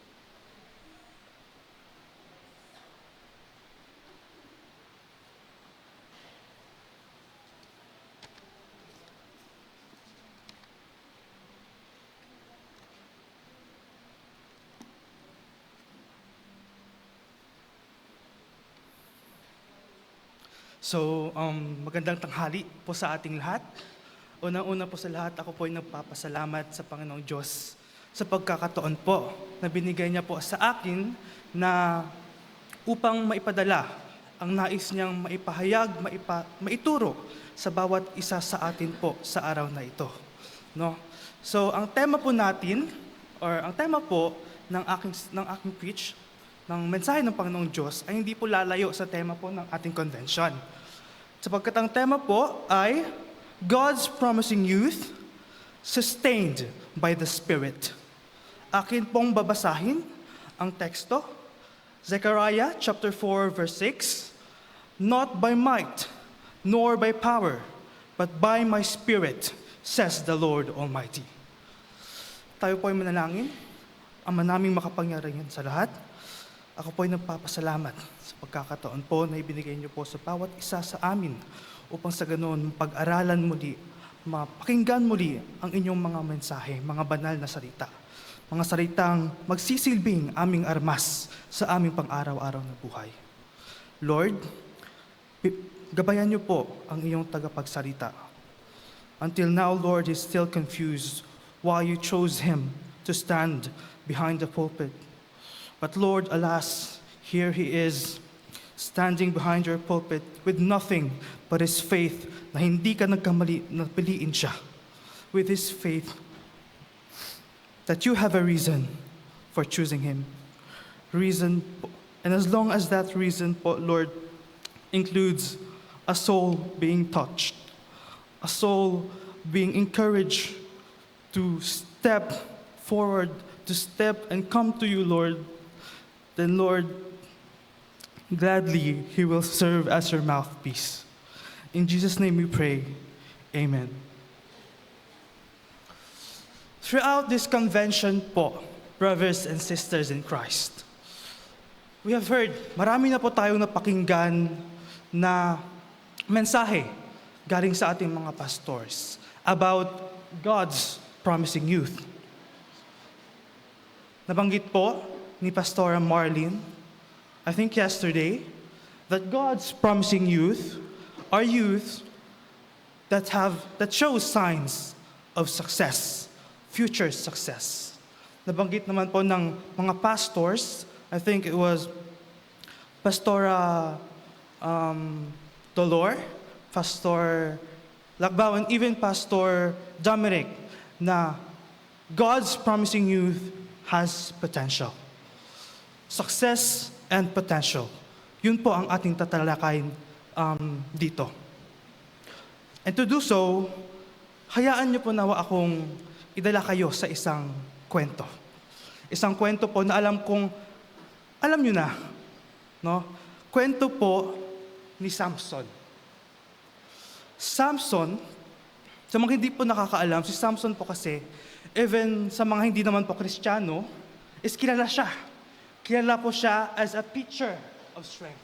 Magandang tanghali po sa ating lahat. Unang-una po sa lahat, ako po ay nagpapasalamat sa Panginoong Diyos sa pagkakataon po na binigay niya po sa akin na upang maipadala ang nais niyang maipahayag, maituro sa bawat isa sa atin po sa araw na ito. No? So, ang tema po natin, or ang tema po ng aking preach, ng mensahe ng Panginoong Diyos ay hindi po lalayo sa tema po ng ating convention. Sapagkat ang tema po ay God's Promising Youth, Sustained by the Spirit. Akin pong babasahin ang teksto, Zechariah chapter 4 verse 6, Not by might, nor by power, but by my Spirit, says the Lord Almighty. Tayo po ay manalangin, ang manaming makapangyarihan sa lahat. Ako po ay nagpapasalamat sa pagkakataon po na ibinigay niyo po sa bawat isa sa amin upang sa ganoon pag-aralan muli, mapakinggan muli ang inyong mga mensahe, mga banal na salita. Mga salitang magsisilbing aming armas sa aming pang-araw-araw na buhay. Lord, gabayan niyo po ang iyong tagapagsalita. Until now, Lord, he's still confused why you chose him to stand behind the pulpit. But Lord, alas, here he is, standing behind your pulpit with nothing but his faith na hindi ka nagkamali, napiliin siya. With his faith that you have a reason for choosing him. Reason, and as long as that reason, Lord, includes a soul being touched, a soul being encouraged to step forward, to step and come to you, Lord, then Lord, gladly he will serve as your mouthpiece. In Jesus' name we pray, amen. Throughout this convention po, brothers and sisters in Christ, we have heard, marami na po tayong napakinggan na mensahe galing sa ating mga pastors about God's promising youth. Nabanggit po ni Pastora Marlene, I think yesterday, that God's promising youth are youth that show signs of success, future success. Nabanggit naman po ng mga pastors, I think it was Pastora Dolor, Pastor Lakbaw, and even Pastor Dominic, na God's promising youth has potential. Success and potential. Yun po ang ating tatalakayin dito. And to do so, hayaan niyo po nawa akong idala kayo sa isang kwento. Isang kwento po na alam niyo na, no? Kwento po ni Samson. Samson, sa mga hindi po nakakaalam, si Samson po kasi, even sa mga hindi naman po Kristiyano, is kilala siya. Kilala po siya as a picture of strength.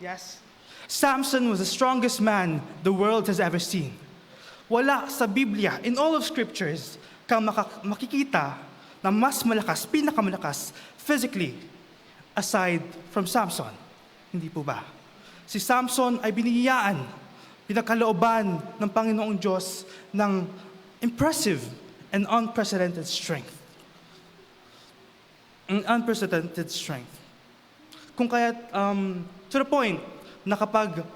Yes? Samson was the strongest man the world has ever seen. Wala sa Biblia, in all of scriptures, kang makikita na mas malakas, pinakamalakas, physically, aside from Samson. Hindi po ba? Si Samson ay binigyan, pinakalooban ng Panginoong Diyos ng impressive and unprecedented strength. An unprecedented strength. Kung kaya, to the point, na kapag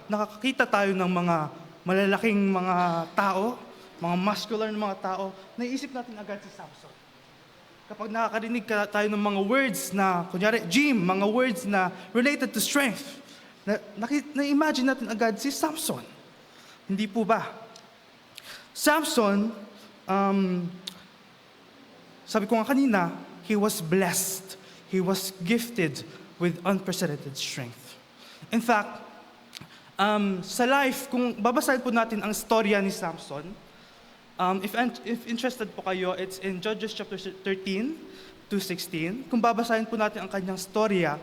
nakakakita tayo ng mga malalaking mga tao, mga muscular na mga tao, naiisip natin agad si Samson. Kapag nakakarinig tayo ng mga words na, kunyari, gym, mga words na related to strength, na-imagine natin agad si Samson. Hindi po ba? Samson, sabi ko nga kanina, he was blessed. He was gifted with unprecedented strength. In fact, sa life, kung babasahin po natin ang storya ni Samson, if interested po kayo, it's in Judges chapter 13 to 16. Kung babasahin po natin ang kanyang storya,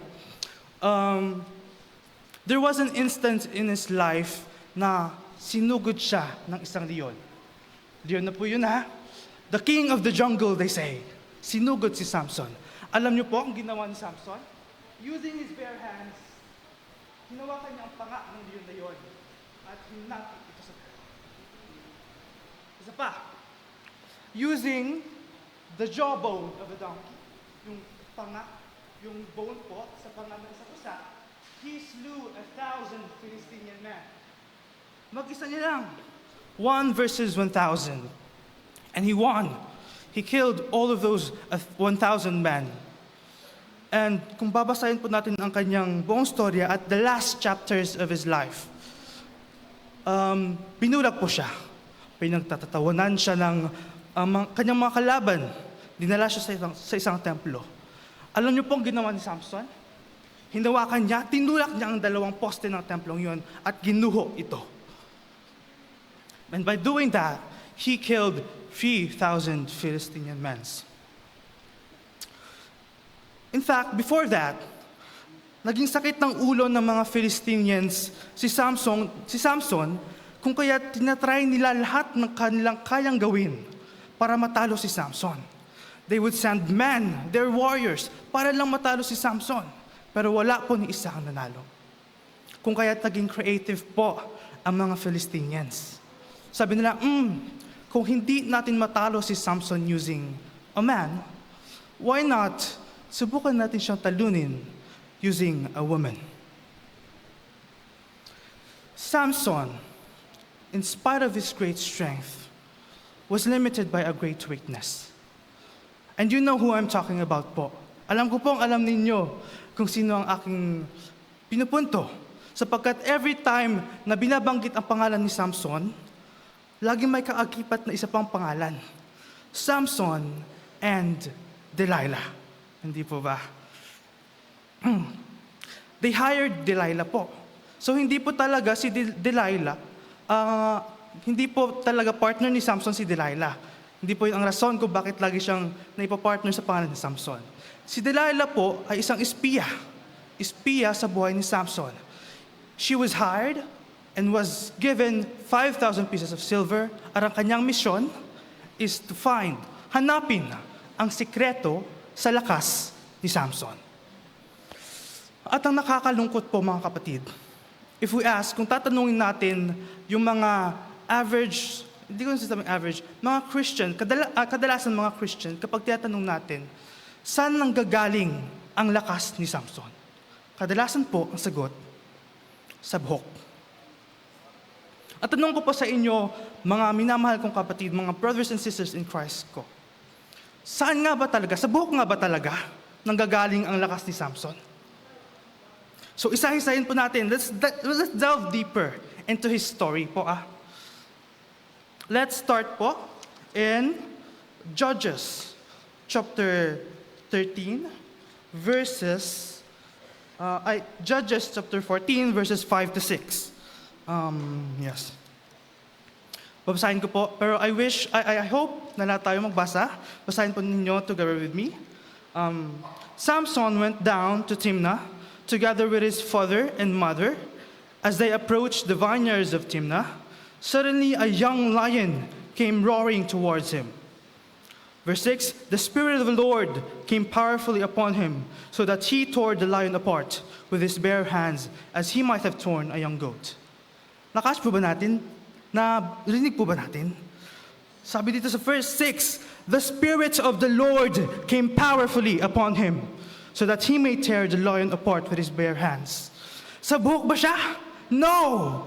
there was an instance in his life na sinugod siya ng isang leon. Leon na po yun, ha? The king of the jungle, they say. Sinugod si Samson. Alam niyo po ang ginawa ni Samson? Using his bare hands, hinawakan niya ang panga ng leon na yun at hinapit ito sa isa pa, using the jawbone of a donkey, yung panga, yung bone po sa panga ng isang isa, he slew 1,000 Philistine men. Mag-isa niya lang. 1 versus 1,000. And he won. He killed all of those 1,000 men. And kung babasahin po natin ang kanyang buong storya at the last chapters of his life, binulag po siya. Pinagtatatawanan siya ng kanyang mga kalaban. Dinala siya sa isang templo. Alam niyo pong ginawa ni Samson? Hinawakan niya, tinulak niya ang 2 poste ng templong yon at ginuho ito. And by doing that, he killed 3,000 Philistine men. In fact, before that, naging sakit ng ulo ng mga Philistines si Samson kung kaya tinatry nila lahat ng kanilang kayang gawin para matalo si Samson. They would send men, their warriors, para lang matalo si Samson. Pero wala po ni isa ang nanalo. Kung kaya naging creative po ang mga Philistines. Sabi nila, kung hindi natin matalo si Samson using a man, why not subukan natin siyang talunin using a woman? Samson, in spite of his great strength, was limited by a great weakness. And you know who I'm talking about po. Alam ko pong alam ninyo kung sino ang aking pinupunto. Sapagkat every time na binabanggit ang pangalan ni Samson, laging may kaakibat na isa pang pangalan. Samson and Delilah. Hindi po ba? They hired Delilah po. So hindi po talaga si Delilah, hindi po talaga partner ni Samson si Delilah. Hindi po yun ang rason kung bakit lagi siyang naipapartner sa pangalan ni Samson. Si Delilah po ay isang espiya. Espiya sa buhay ni Samson. She was hired and was given 5,000 pieces of silver at ang kanyang misyon is to hanapin ang sikreto sa lakas ni Samson. At ang nakakalungkot po mga kapatid, if we ask, kung tatanungin natin yung mga average, hindi ko nasasabing average, mga Christian, kadalasan mga Christian, kapag tinatanong natin, saan nanggagaling ang lakas ni Samson? Kadalasan po ang sagot, sa buhok. At tanong ko po sa inyo, mga minamahal kong kapatid, mga brothers and sisters in Christ ko, saan nga ba talaga, sa buhok nga ba talaga, nanggagaling ang lakas ni Samson? So isa-isahin po natin, let's delve deeper into his story po. Let's start po in Judges chapter 13 verses Judges chapter 14 verses 5 to 6. Yes. Babasahin ko po, pero I hope na lahat tayo magbasa. Basahin po ninyo together with me. Samson went down to Timnah together with his father and mother. As they approached the vineyards of Timnah, suddenly a young lion came roaring towards him. Verse 6, the Spirit of the Lord came powerfully upon him, so that he tore the lion apart with his bare hands, as he might have torn a young goat. Nakas po ba natin? Narinig po ba natin? Sabi dito sa verse 6, the Spirit of the Lord came powerfully upon him, so that he may tear the lion apart with his bare hands. Sa buhok ba siya? No!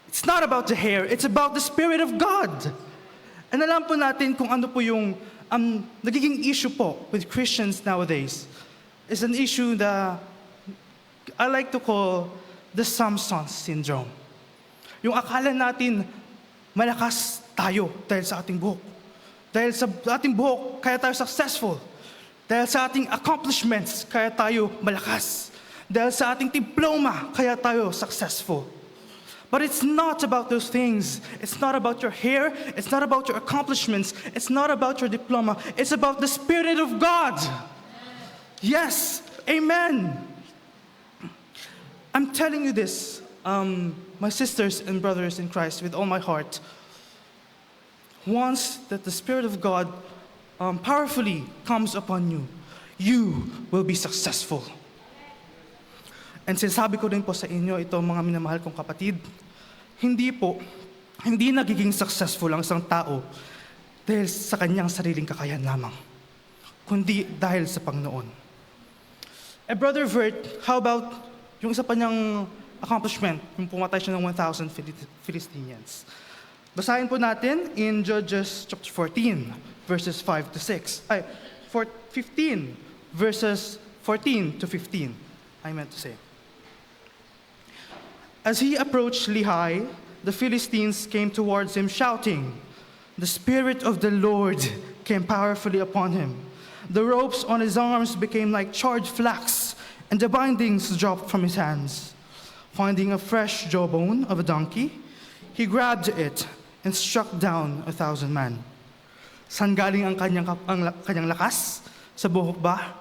It's not about the hair, it's about the Spirit of God. And alam po natin kung ano po yung nagiging issue po with Christians nowadays. Is an issue that I like to call the Samson syndrome. Yung akala natin malakas tayo dahil sa ating buhok. Dahil sa ating buhok, kaya tayo successful. Dahil sa ating accomplishments, kaya tayo malakas. Dahil sa ating diploma, kaya tayo successful. But it's not about those things. It's not about your hair. It's not about your accomplishments. It's not about your diploma. It's about the Spirit of God. Yes, amen. I'm telling you this, my sisters and brothers in Christ, with all my heart. Once that the Spirit of God powerfully comes upon you, you will be successful. And sinasabi ko rin po sa inyo, ito mga minamahal kong kapatid, hindi nagiging successful ang isang tao dahil sa kanyang sariling kakayahan lamang, kundi dahil sa Panginoon. Brother Vert, how about yung isa pa niyang accomplishment, yung pumatay siya ng 1,000 Philistines? Basahin po natin in Judges chapter 14, verses 5 to 6. 15, verses 14 to 15, I meant to say. As he approached Lehi, the Philistines came towards him shouting, "The Spirit of the Lord came powerfully upon him. The ropes on his arms became like charred flax, and the bindings dropped from his hands. Finding a fresh jawbone of a donkey, he grabbed it and struck down 1,000 men." Saan galing ang kanyang lakas? Sa buhok ba?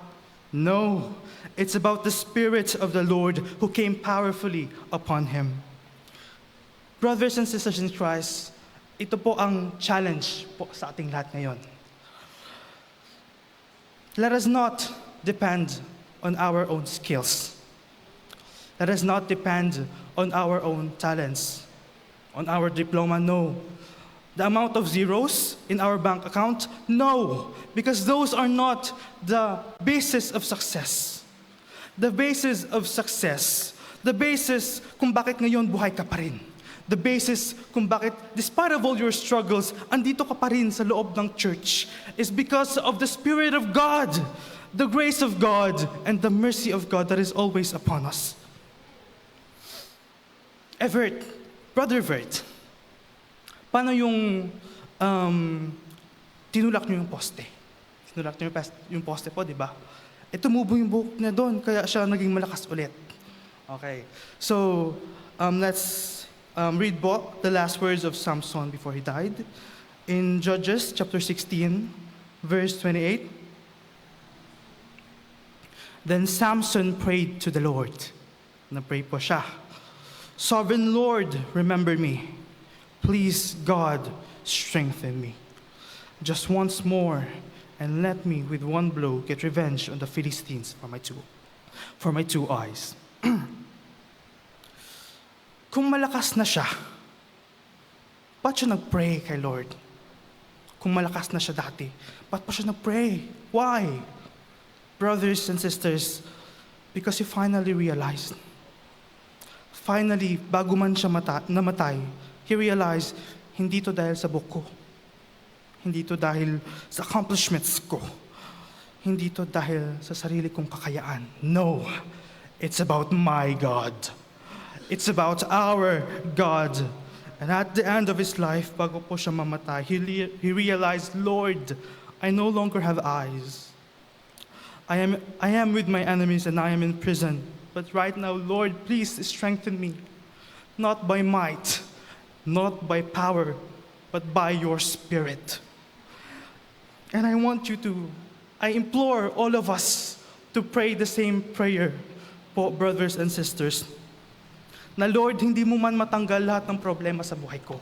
No. It's about the Spirit of the Lord who came powerfully upon him. Brothers and sisters in Christ, ito po ang challenge po sa ating lahat ngayon. Let us not depend on our own skills. Let us not depend on our own talents, on our diploma, no. The amount of zeros in our bank account, no. Because those are not the basis of success. The basis of success, the basis kung bakit ngayon buhay ka pa rin. The basis kung bakit, despite of all your struggles, andito ka pa rin sa loob ng church is because of the Spirit of God, the grace of God, and the mercy of God that is always upon us. Evert, Brother Vert, paano yung tinulak niyo yung poste? Tinulak niyo yung poste po, di ba? Tumubo yung buhok niya doon, kaya siya naging malakas ulit. Okay, so let's read po the last words of Samson before he died. In Judges chapter 16, verse 28. Then Samson prayed to the Lord. Na-pray po siya. "Sovereign Lord, remember me. Please, God, strengthen me. Just once more, and let me with one blow get revenge on the Philistines for my two eyes." Kung malakas na siya, ba't siya nag-pray kay Lord? Kung malakas na siya dati, ba't pa siya nag-pray? Why? Brothers and sisters, because he finally realized. Finally, bago man siya namatay, he realized, hindi to dahil sa book ko. Hindi to dahil sa accomplishments ko. Hindi to dahil sa sarili kong kakayaan. No, it's about my God. It's about our God. And at the end of his life, bago po siya mamatay, he realized, Lord, I no longer have eyes. I am with my enemies and I am in prison. But right now, Lord, please strengthen me. Not by might, not by power, but by your Spirit. And I implore all of us to pray the same prayer po, brothers and sisters. Na Lord, hindi mo man matanggal lahat ng problema sa buhay ko.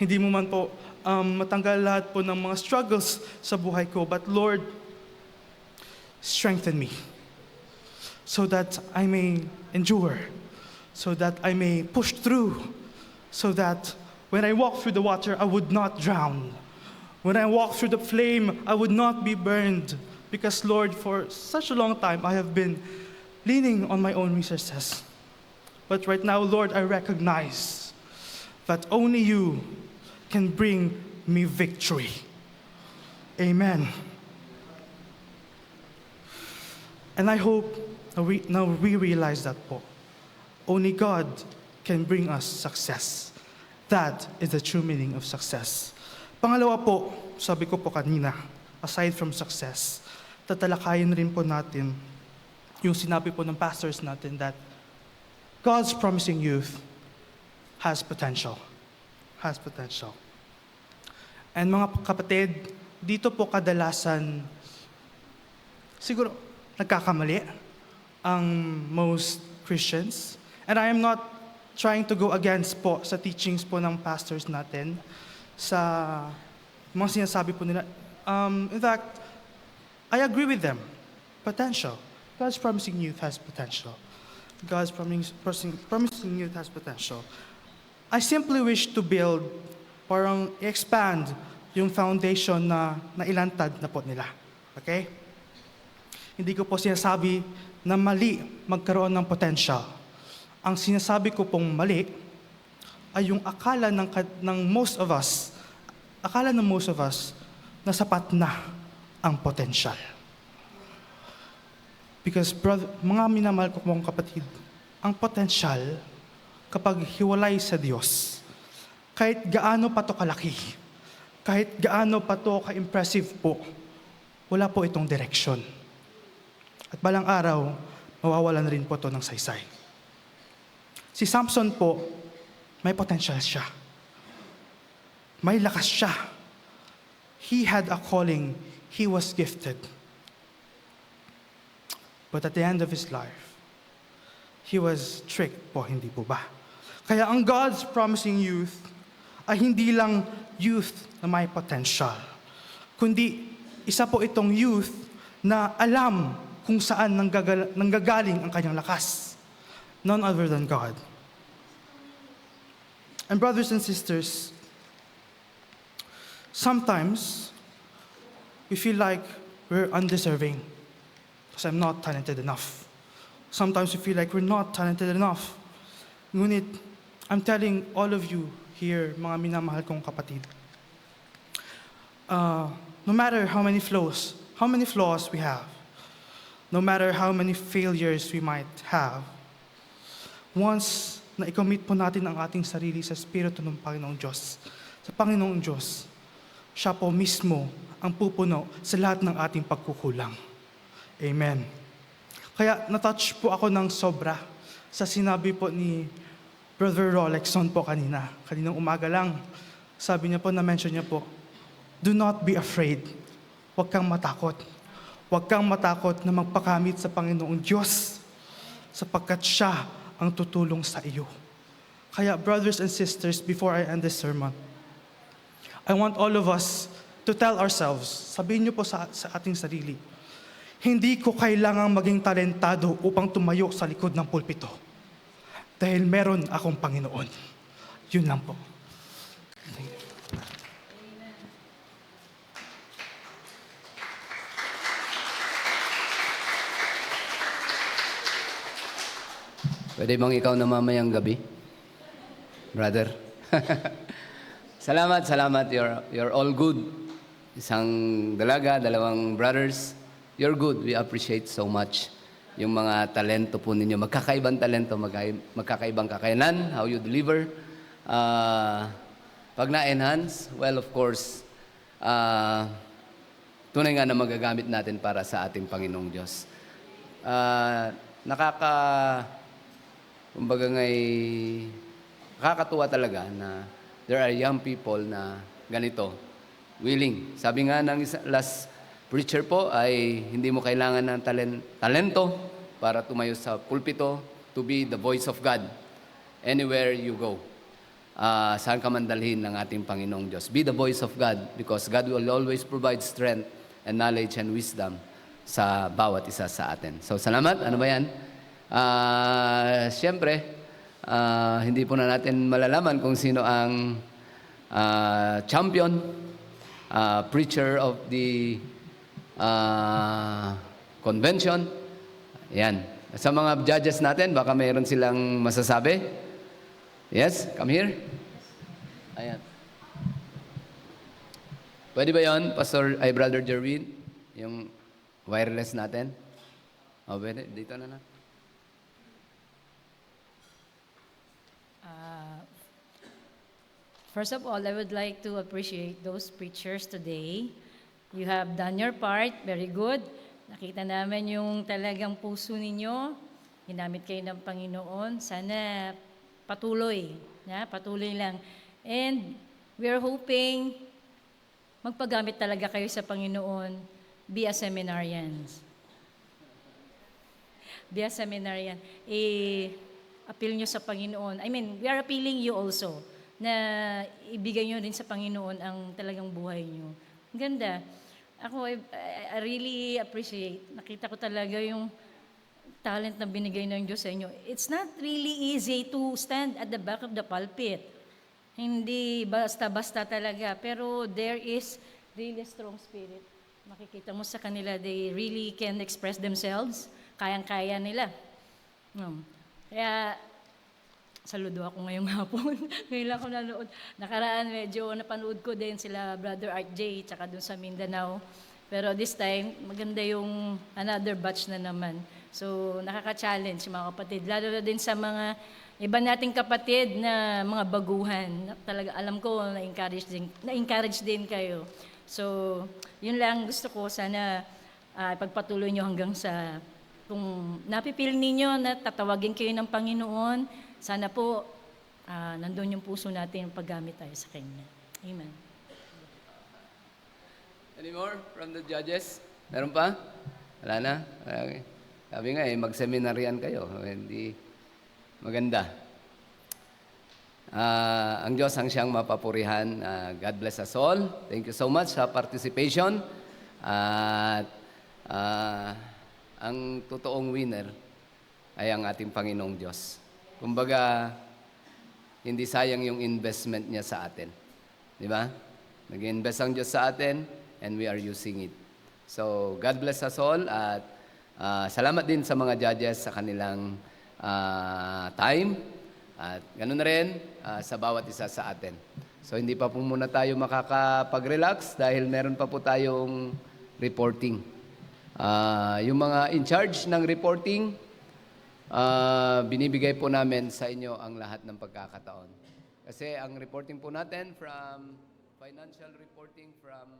Hindi mo man po matanggal lahat po ng mga struggles sa buhay ko. But Lord, strengthen me so that I may endure, so that I may push through, so that when I walk through the water, I would not drown. When I walk through the flame, I would not be burned. Because, Lord, for such a long time, I have been leaning on my own resources. But right now, Lord, I recognize that only you can bring me victory. Amen. And I hope now we realize that po. Only God can bring us success. That is the true meaning of success. Pangalawa po, sabi ko po kanina, aside from success, tatalakayin rin po natin yung sinabi po ng pastors natin that God's promising youth has potential. Has potential. And mga kapatid, dito po kadalasan, siguro nagkakamali ang most Christians. And I am not trying to go against po sa teachings po ng pastors natin, sa mga sinasabi po nila. In fact, I agree with them. Potential. God's promising youth has potential. God's promising youth has potential. I simply wish to build, parang expand yung foundation na nailantad na po nila. Okay? Hindi ko po sinasabi na mali magkaroon ng potential. Ang sinasabi ko pong mali ay yung akala ng most of us na sapat na ang potential. Because, mga minamahal ko pong kapatid, ang potential, kapag hiwalay sa Diyos, kahit gaano pa to kalaki, kahit gaano pa to ka-impressive po, wala po itong direksyon. At balang araw, mawawalan rin po to ng saysay. Si Samson po, may potential siya. May lakas siya. He had a calling. He was gifted. But at the end of his life, he was tricked po, hindi po ba? Kaya ang God's promising youth ay hindi lang youth na may potential, kundi isa po itong youth na alam kung saan nanggagaling ang kanyang lakas. None other than God. And brothers and sisters, sometimes we feel like we're undeserving because I'm not talented enough. Sometimes we feel like we're not talented enough. Ngunit, I'm telling all of you here, mga minamahal kong kapatid, no matter how many flaws we have, no matter how many failures we might have, once na i-commit po natin ang ating sarili sa Espiritu ng Panginoong Diyos, sa Panginoong Diyos, siya po mismo ang pupuno sa lahat ng ating pagkukulang. Amen. Kaya natouch po ako ng sobra sa sinabi po ni Brother Rolexon po kaninang umaga lang. Sabi niya po, na-mention niya po, do not be afraid. Huwag kang matakot. Huwag kang matakot na magpakamit sa Panginoong Diyos sapagkat siya ang tutulong sa iyo. Kaya brothers and sisters, before I end this sermon, I want all of us to tell ourselves, sabihin niyo po sa ating sarili, hindi ko kailangang maging talentado upang tumayo sa likod ng pulpito. Dahil meron akong Panginoon. Yun lang po. Pwede bang ikaw na mamayang gabi? Brother? Salamat. You're all good. Isang dalaga, dalawang brothers. You're good. We appreciate so much yung mga talento po ninyo. Magkakaibang talento, magkakaibang kakayanan, how you deliver. Pag na-enhance, well, of course, tunay nga na magagamit natin para sa ating Panginoong Diyos. Kumbaga nakakatuwa talaga na there are young people na ganito, willing. Sabi nga ng last preacher po ay hindi mo kailangan ng talento para tumayo sa pulpito, to be the voice of God anywhere you go. Saan ka man dalhin ng ating Panginoong Diyos. Be the voice of God because God will always provide strength and knowledge and wisdom sa bawat isa sa atin. So salamat. Ano ba yan? Siyempre, hindi po na natin malalaman kung sino ang champion, preacher of the convention. Yan. Sa mga judges natin, baka mayroon silang masasabi. Yes, come here. Ayan. Pwede ba yun, Brother Jerwin? Yung wireless natin? O, pwede. Dito na. First of all, I would like to appreciate those preachers today. You have done your part, very good. Nakita namin yung talagang puso ninyo. Ginamit kayo ng Panginoon. Sana patuloy lang. And we are hoping magpagamit talaga kayo sa Panginoon. Be a seminarian. Be a seminarian. Appeal nyo sa Panginoon. We are appealing you also na ibigay nyo rin sa Panginoon ang talagang buhay nyo. Ang ganda. Ako, I really appreciate. Nakita ko talaga yung talent na binigay ng Diyos sa inyo. It's not really easy to stand at the back of the pulpit. Hindi basta-basta talaga. Pero there is really strong spirit. Makikita mo sa kanila, they really can express themselves. Kayang-kaya nila. Kaya, saludo ako ngayong hapon. Ngayon lang ako nanood. Nakaraan, medyo napanood ko din sila Brother Art J, tsaka dun sa Mindanao. Pero this time, maganda yung another batch na naman. So, nakaka-challenge mga kapatid. Lalo na din sa mga iba nating kapatid na mga baguhan. Talaga, alam ko, na-encourage din kayo. So, yun lang gusto ko. Sana pagpatuloy nyo hanggang sa, kung napipil ninyo na tatawagin kayo ng Panginoon, sana po, nandun yung puso natin paggamit tayo sa Kanya. Amen. Any more from the judges? Meron pa? Wala na? Okay. Sabi nga mag-seminaryan kayo. Hindi maganda. Ang Diyos ang siyang mapapurihan. God bless us all. Thank you so much sa participation. At ang totoong winner ay ang ating Panginoong Diyos. Kumbaga, hindi sayang yung investment niya sa atin. Di ba? Nag-invest ang Diyos sa atin and we are using it. So, God bless us all at salamat din sa mga judges sa kanilang time at ganoon na rin sa bawat isa sa atin. So, hindi pa po muna tayo makakapag-relax dahil meron pa po tayong reporting. Yung mga in charge ng reporting, binibigay po namin sa inyo ang lahat ng pagkakataon. Kasi ang reporting po natin from financial reporting from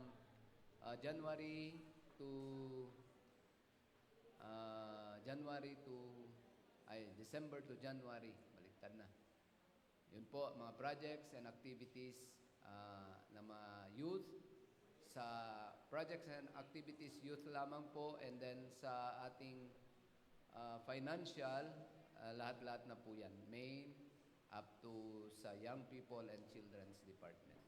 December to January, baliktad na. Yun po, mga projects and activities na mga youth. Sa projects and activities, youth lamang po, and then sa ating financial, lahat-lahat na po yan. Main up to sa young people and children's department.